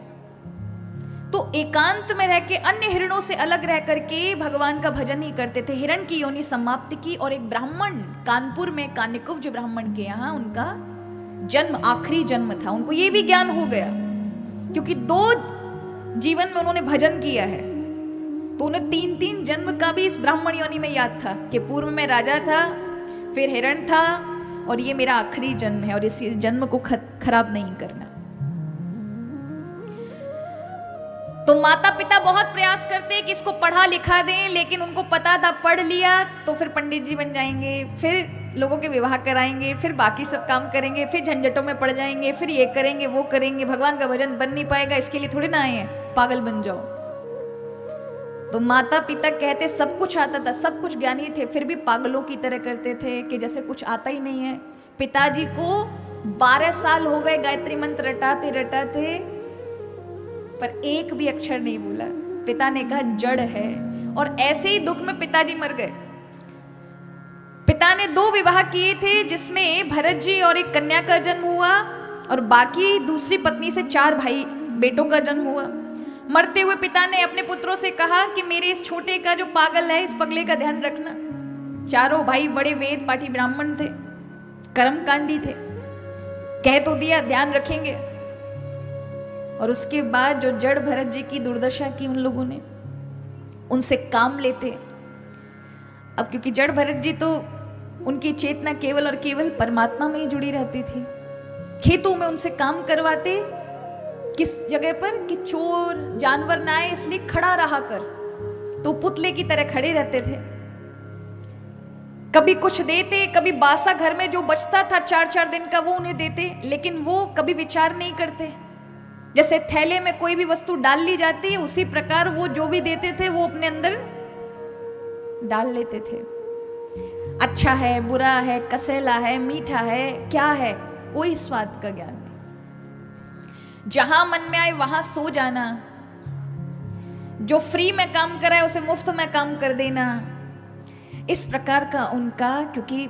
तो एकांत में रह के अन्य हिरणों से अलग रह करके भगवान का भजन ही करते थे। हिरण की योनि समाप्त की और एक ब्राह्मण, कानपुर में कानिकुब्ज ब्राह्मण के यहाँ उनका जन्म आखिरी जन्म था। उनको ये भी ज्ञान हो गया, क्योंकि 2 जीवन में उन्होंने भजन किया है, तो उन्हें 3-3 जन्म का भी इस ब्राह्मण योनि में याद था कि पूर्व में राजा था, फिर हिरण था, और ये मेरा आखिरी जन्म है और इस जन्म को खराब नहीं करना। तो माता पिता बहुत प्रयास करते कि इसको पढ़ा लिखा दें, लेकिन उनको पता था पढ़ लिया तो फिर पंडित जी बन जाएंगे, फिर लोगों के विवाह कराएंगे, फिर बाकी सब काम करेंगे, फिर झंझटों में पड़ जाएंगे, फिर ये करेंगे वो करेंगे, भगवान का भजन बन नहीं पाएगा, इसके लिए थोड़ी ना आए हैं, पागल बन जाओ। तो माता पिता कहते सब कुछ आता था, सब कुछ ज्ञानी थे, फिर भी पागलों की तरह करते थे कि जैसे कुछ आता ही नहीं है। पिताजी को 12 साल हो गए गायत्री मंत्र रटाते रटाते, पर एक भी अक्षर नहीं बोला। पिता ने कहा जड़ है, और ऐसे ही दुख में पिताजी मर गए। पिता ने 2 विवाह किए थे, जिसमें भरत जी और एक कन्या का जन्म हुआ, और बाकी दूसरी पत्नी से 4 भाई बेटों का जन्म हुआ। मरते हुए पिता ने अपने पुत्रों से कहा कि मेरे इस छोटे का जो पागल है, इस पगले का ध्यान रखना। 4 भाई बड़े वेद पाठी ब्राह्मण थे, कर्मकांडी थे, कह तो दिया ध्यान रखेंगे। और उसके बाद जो जड़ भरत जी की दुर्दशा की उन लोगों ने, उनसे काम लेते। अब क्योंकि जड़ भरत जी तो उनकी चेतना केवल और केवल परमात्मा में ही जुड़ी रहती थी, खेतों में उनसे काम करवाते। किस जगह पर कि चोर जानवर ना आए, इसलिए खड़ा रहा कर, तो पुतले की तरह खड़े रहते थे। कभी कुछ देते, कभी बासा घर में जो बचता था 4-4 दिन का वो उन्हें देते, लेकिन वो कभी विचार नहीं करते। जैसे थैले में कोई भी वस्तु डाल ली जाती है, उसी प्रकार वो जो भी देते थे वो अपने अंदर डाल लेते थे। अच्छा है, बुरा है, कसेला है, मीठा है, क्या है, कोई स्वाद का ज्ञान नहीं। जहां मन में आए वहां सो जाना, जो फ्री में काम कराए उसे मुफ्त में काम कर देना, इस प्रकार का उनका। क्योंकि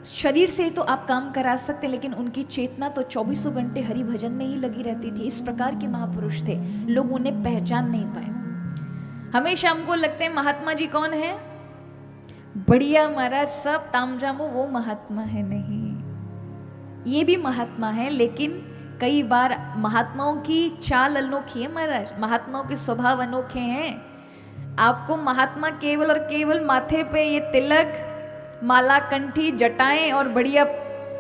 शरीर से तो आप काम करा सकते, लेकिन उनकी चेतना तो 24 घंटे हरि भजन में ही लगी रहती थी। इस प्रकार के महापुरुष थे, लोग उन्हें पहचान नहीं पाए। हमेशा हमको लगते हैं महात्मा जी कौन है, बढ़िया महाराज सब तामझामो, वो महात्मा है नहीं। ये भी महात्मा है, लेकिन कई बार महात्माओं की चाल अनोखी है महाराज, महात्माओं के स्वभाव अनोखे हैं। आपको महात्मा केवल और केवल माथे पे ये तिलक, माला, कंठी, जटाएं और बढ़िया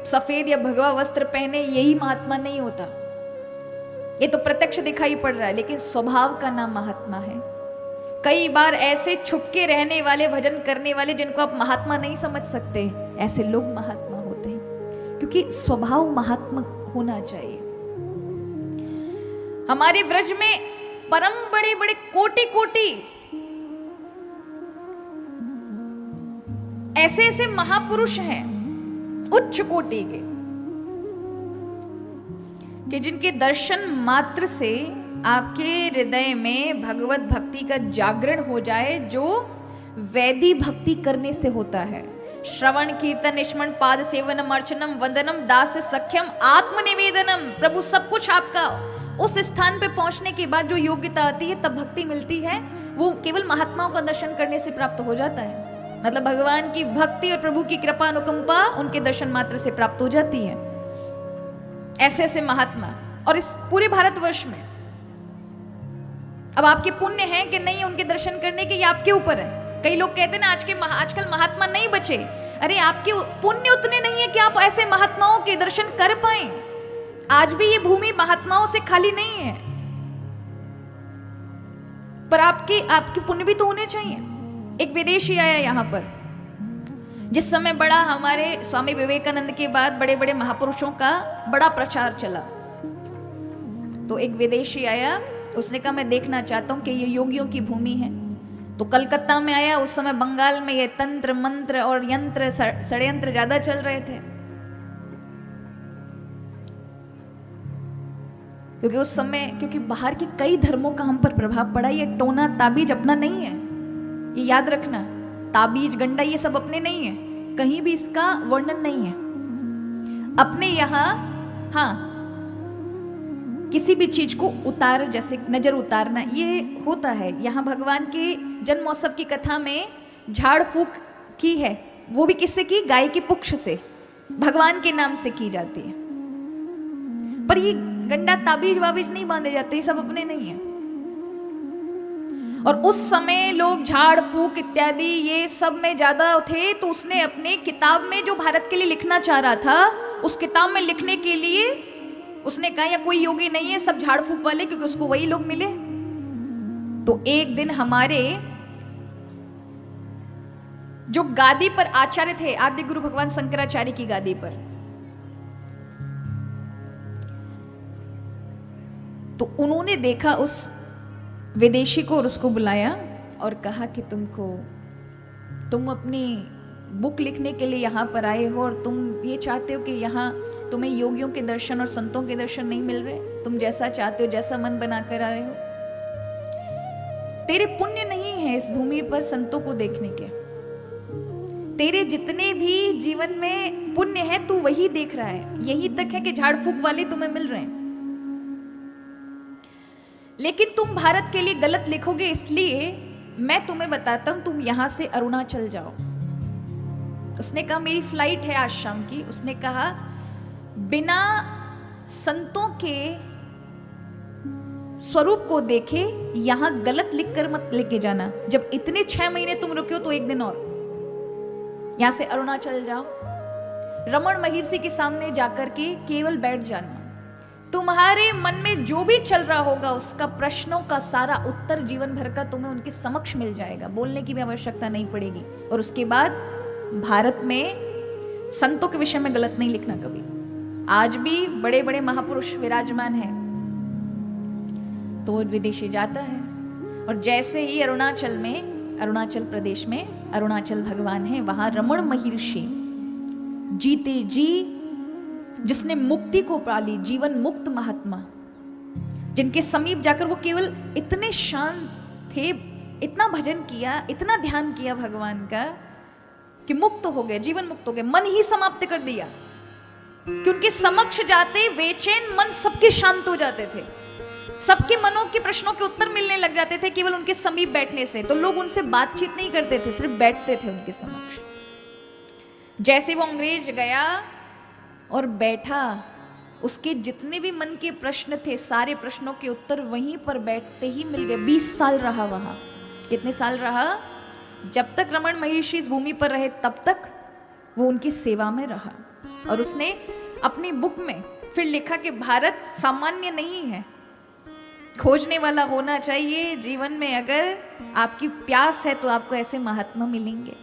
सफेद या भगवा वस्त्र पहने, यही महात्मा नहीं होता। ये तो प्रत्यक्ष दिखाई पड़ रहा है, लेकिन स्वभाव का नाम महात्मा है। कई बार ऐसे छुपके रहने वाले, भजन करने वाले, जिनको आप महात्मा नहीं समझ सकते, ऐसे लोग महात्मा होते हैं, क्योंकि स्वभाव महात्मा होना चाहिए। हमारे व्रज में परम बड़े बड़े कोटि कोटि ऐसे ऐसे महापुरुष हैं, उच्च कोटि के, कि जिनके दर्शन मात्र से आपके हृदय में भगवत भक्ति का जागरण हो जाए, जो वैदी भक्ति करने से होता है। श्रवण कीर्तन स्मरण पाद सेवनम अर्चनम वंदनम दास सख्यम आत्मनिवेदनम, प्रभु सब कुछ आपका। उस स्थान पे पहुंचने के बाद जो योग्यता आती है, तब भक्ति मिलती है, वो केवल महात्माओं का दर्शन करने से प्राप्त हो जाता है। मतलब भगवान की भक्ति और प्रभु की कृपा अनुकंपा उनके दर्शन मात्र से प्राप्त हो जाती है। ऐसे ऐसे महात्मा, और इस पूरे भारतवर्ष में। अब आपके पुण्य हैं कि नहीं उनके दर्शन करने के, ये आपके ऊपर है। कई लोग कहते हैं ना आजकल महात्मा नहीं बचे। अरे आपके पुण्य उतने नहीं है कि आप ऐसे महात्माओं के दर्शन कर पाए। आज भी ये भूमि महात्माओं से खाली नहीं है, पर आपके पुण्य भी तो होने चाहिए। एक विदेशी आया यहाँ पर, जिस समय बड़ा हमारे स्वामी विवेकानंद के बाद बड़े बड़े महापुरुषों का बड़ा प्रचार चला, तो एक विदेशी आया, उसने कहा मैं देखना चाहता हूं कि ये योगियों की भूमि है। तो कलकत्ता में आया। उस समय बंगाल में ये तंत्र मंत्र और यंत्र षड्यंत्र ज्यादा चल रहे थे, क्योंकि बाहर के कई धर्मों का हम पर प्रभाव पड़ा। ये टोना ताबीज अपना नहीं है, ये याद रखना। ताबीज गंडा ये सब अपने नहीं है, कहीं भी इसका वर्णन नहीं है अपने यहाँ। हाँ, किसी भी चीज को जैसे नजर उतारना, ये होता है। यहाँ भगवान के जन्मोत्सव की कथा में झाड़ फूक की है, वो भी किससे की? गाय की पुच्छ से, भगवान के नाम से की जाती है। पर ये गंडा ताबीज वाबीज नहीं बांधे जाते, ये सब अपने नहीं है। और उस समय लोग झाड़ फूक इत्यादि ये सब में ज्यादा थे, तो उसने अपने किताब में जो भारत के लिए लिखना चाह रहा था, उस किताब में लिखने के लिए उसने कहा या कोई योगी नहीं है, सब झाड़ फूक वाले, क्योंकि उसको वही लोग मिले। तो एक दिन हमारे जो गादी पर आचार्य थे, आद्य गुरु भगवान शंकराचार्य की गादी पर, तो उन्होंने देखा उस विदेशी को और उसको बुलाया और कहा कि तुम अपनी बुक लिखने के लिए यहाँ पर आए हो, और तुम ये चाहते हो कि यहाँ तुम्हें योगियों के दर्शन और संतों के दर्शन नहीं मिल रहे, तुम जैसा चाहते हो, जैसा मन बनाकर आ रहे हो। तेरे पुण्य नहीं है इस भूमि पर संतों को देखने के, तेरे जितने भी जीवन में पुण्य है तू वही देख रहा है। यही तक है कि झाड़ फूक वाले तुम्हें मिल रहे हैं, लेकिन तुम भारत के लिए गलत लिखोगे, इसलिए मैं तुम्हें बताता हूं, तुम यहां से अरुणाचल जाओ। उसने कहा मेरी फ्लाइट है आज शाम की। उसने कहा बिना संतों के स्वरूप को देखे यहां गलत लिखकर मत लेके जाना। जब इतने 6 महीने तुम रुके हो तो एक दिन और यहां से अरुणाचल जाओ, रमण महर्षि के सामने जाकर के केवल बैठ जाना। तुम्हारे मन में जो भी चल रहा होगा उसका प्रश्नों का सारा उत्तर जीवन भर का तुम्हें उनके समक्ष मिल जाएगा, बोलने की भी आवश्यकता नहीं पड़ेगी। और उसके बाद भारत में संतों के विषय में गलत नहीं लिखना कभी। आज भी बड़े बड़े महापुरुष विराजमान हैं, तो विदेशी जाता है। और जैसे ही अरुणाचल प्रदेश में अरुणाचल भगवान है, वहां रमण महर्षि जीते जी, जिसने मुक्ति को पाली, जीवन मुक्त महात्मा, जिनके समीप जाकर वो केवल इतने शांत थे, इतना भजन किया, इतना ध्यान किया भगवान का कि मुक्त हो गए, जीवन मुक्त हो गए, मन ही समाप्त कर दिया। कि उनके समक्ष जाते बेचैन मन सबके शांत हो जाते थे, सबके मनों के प्रश्नों के उत्तर मिलने लग जाते थे केवल उनके समीप बैठने से। तो लोग उनसे बातचीत नहीं करते थे, सिर्फ बैठते थे उनके समक्ष। जैसे वो अंग्रेज गया और बैठा, उसके जितने भी मन के प्रश्न थे सारे प्रश्नों के उत्तर वहीं पर बैठते ही मिल गए। 20 साल रहा वहां। कितने साल रहा? जब तक रमण महर्षि इस भूमि पर रहे तब तक वो उनकी सेवा में रहा। और उसने अपनी बुक में फिर लिखा कि भारत सामान्य नहीं है, खोजने वाला होना चाहिए जीवन में। अगर आपकी प्यास है तो आपको ऐसे महात्मा मिलेंगे।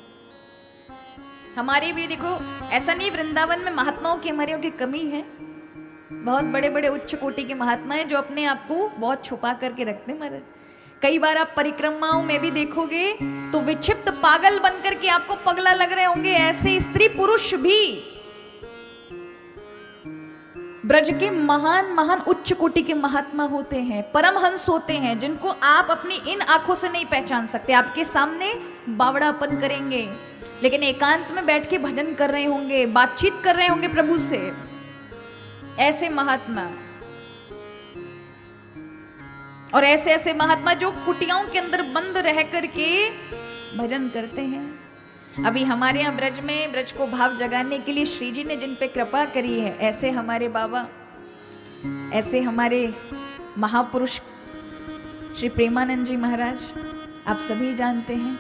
हमारे भी देखो, ऐसा नहीं वृंदावन में महात्माओं की हमारे की कमी है। बहुत बड़े बड़े उच्च कोटि के महात्मा हैं जो अपने आप को बहुत छुपा करके रखते हैं महाराज। कई बार आप परिक्रमाओं में भी देखोगे तो विक्षिप्त पागल बनकर के आपको पगला लग रहे होंगे। ऐसे स्त्री पुरुष भी ब्रज के महान महान उच्च कोटि के महात्मा होते हैं, परमहंस होते हैं, जिनको आप अपनी इन आंखों से नहीं पहचान सकते। आपके सामने बावड़ापन करेंगे, लेकिन एकांत में बैठ के भजन कर रहे होंगे, बातचीत कर रहे होंगे प्रभु से। ऐसे महात्मा और ऐसे ऐसे महात्मा जो कुटियाओं के अंदर बंद रह करके भजन करते हैं। अभी हमारे यहाँ ब्रज में ब्रज को भाव जगाने के लिए श्री जी ने जिन पे कृपा करी है, ऐसे हमारे बाबा, ऐसे हमारे महापुरुष श्री प्रेमानंद जी महाराज, आप सभी जानते हैं।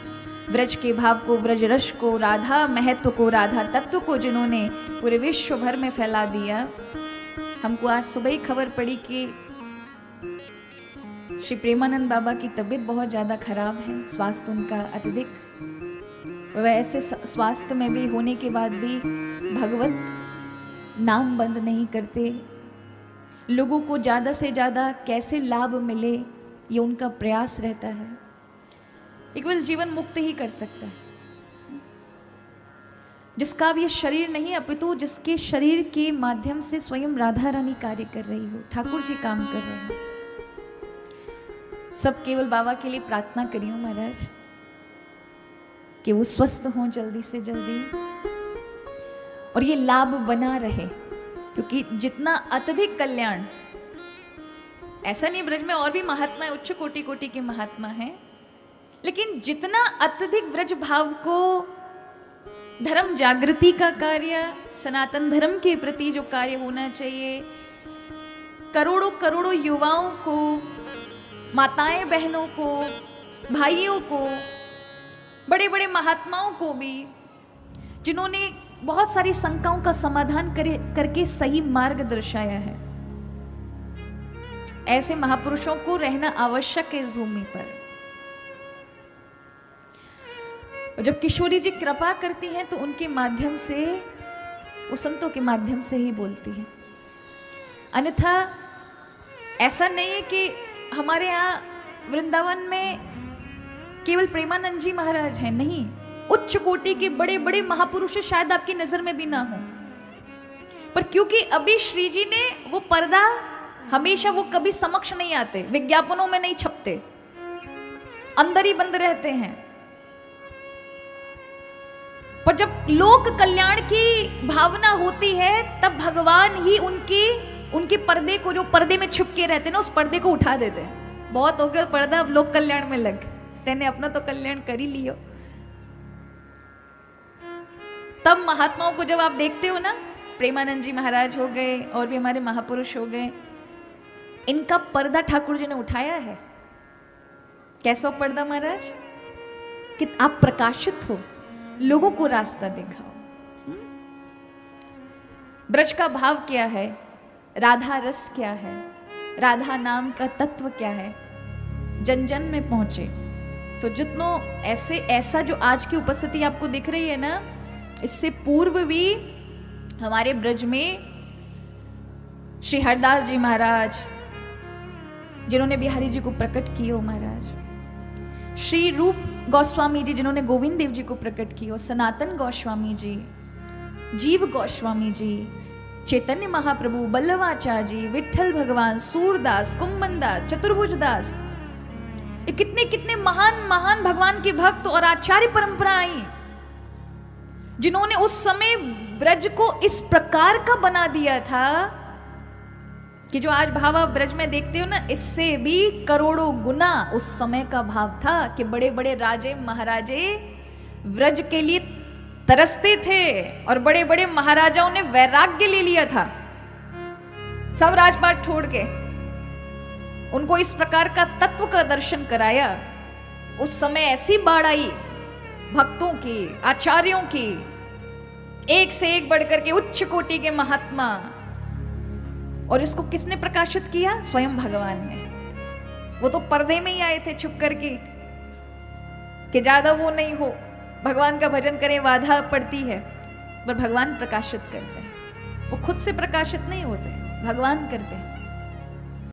ब्रज के भाव को, ब्रज रस को, राधा महत्व को, राधा तत्व को जिन्होंने पूरे विश्व भर में फैला दिया। हमको आज सुबह ही खबर पड़ी कि श्री प्रेमानंद बाबा की तबीयत बहुत ज़्यादा खराब है, स्वास्थ्य उनका अत्यधिक। वह ऐसे स्वास्थ्य में भी होने के बाद भी भगवत नाम बंद नहीं करते। लोगों को ज़्यादा से ज़्यादा कैसे लाभ मिले, ये उनका प्रयास रहता है। केवल जीवन मुक्त ही कर सकता है जिसका अब ये शरीर नहीं, अपितु जिसके शरीर के माध्यम से स्वयं राधा रानी कार्य कर रही हो, ठाकुर जी काम कर रहे हो। सब केवल बाबा के लिए प्रार्थना करियो महाराज कि वो स्वस्थ हों जल्दी से जल्दी और ये लाभ बना रहे, क्योंकि जितना अत्यधिक कल्याण, ऐसा नहीं ब्रज में और भी महात्मा है, उच्च कोटि कोटि के महात्मा हैं, लेकिन जितना अत्यधिक ब्रज भाव को, धर्म जागृति का कार्य, सनातन धर्म के प्रति जो कार्य होना चाहिए, करोड़ों करोड़ों युवाओं को, माताएं बहनों को, भाइयों को, बड़े बड़े महात्माओं को भी, जिन्होंने बहुत सारी शंकाओं का समाधान करके सही मार्ग दर्शाया है, ऐसे महापुरुषों को रहना आवश्यक है इस भूमि पर। और जब किशोरी जी कृपा करती हैं तो उनके माध्यम से, वो संतों के माध्यम से ही बोलती है। अन्यथा ऐसा नहीं है कि हमारे यहाँ वृंदावन में केवल प्रेमानंद जी महाराज हैं, नहीं, उच्च कोटि के बड़े बड़े महापुरुष शायद आपकी नजर में भी ना हो, पर क्योंकि अभी श्री जी ने वो पर्दा, हमेशा वो कभी समक्ष नहीं आते, विज्ञापनों में नहीं छपते, अंदर ही बंद रहते हैं। पर जब लोक कल्याण की भावना होती है तब भगवान ही उनके पर्दे को, जो पर्दे में छिपके रहते हैं ना, उस पर्दे को उठा देते हैं। बहुत हो गया पर्दा, अब लोक कल्याण में लग, तेने अपना तो कल्याण कर ही लियो। तब महात्माओं को जब आप देखते हो ना, प्रेमानंद जी महाराज हो गए और भी हमारे महापुरुष हो गए, इनका पर्दा ठाकुर जी ने उठाया है। कैसा पर्दा महाराज? कि आप प्रकाशित हो, लोगों को रास्ता दिखाओ। ब्रज का भाव क्या है, राधा रस क्या है, राधा नाम का तत्व क्या है, जन जन में पहुंचे। तो जितनों ऐसा जो आज की उपस्थिति आपको दिख रही है ना, इससे पूर्व भी हमारे ब्रज में श्री हरदास जी महाराज, जिन्होंने बिहारी जी को प्रकट किया हो महाराज, श्री रूप गोस्वामी जी जिन्होंने गोविंद देव जी को प्रकट किया, सनातन गोस्वामी जी, जीव गोस्वामी जी, चैतन्य महाप्रभु, बल्लवाचार्य जी, विठल भगवान, सूरदास, कुंभनदास, चतुर्भुजदास, ये कितने कितने महान महान भगवान के भक्त और आचार्य परंपरा आई, जिन्होंने उस समय ब्रज को इस प्रकार का बना दिया था कि जो आज भाव आप ब्रज में देखते हो ना, इससे भी करोड़ों गुना उस समय का भाव था कि बड़े बड़े राजे महाराजे ब्रज के लिए तरसते थे और बड़े बड़े महाराजाओं ने वैराग्य ले लिया था, सब राजपाट छोड़ के उनको इस प्रकार का तत्व का दर्शन कराया। उस समय ऐसी बाढ़ आई भक्तों की, आचार्यों की, एक से एक बढ़कर के उच्च कोटि के महात्मा, और इसको किसने प्रकाशित किया? स्वयं भगवान ने। वो तो पर्दे में ही आए थे छुप करके कि ज्यादा वो नहीं हो, भगवान का भजन करें, बाधा पड़ती है। पर भगवान प्रकाशित करते हैं, वो खुद से प्रकाशित नहीं होते, भगवान करते हैं।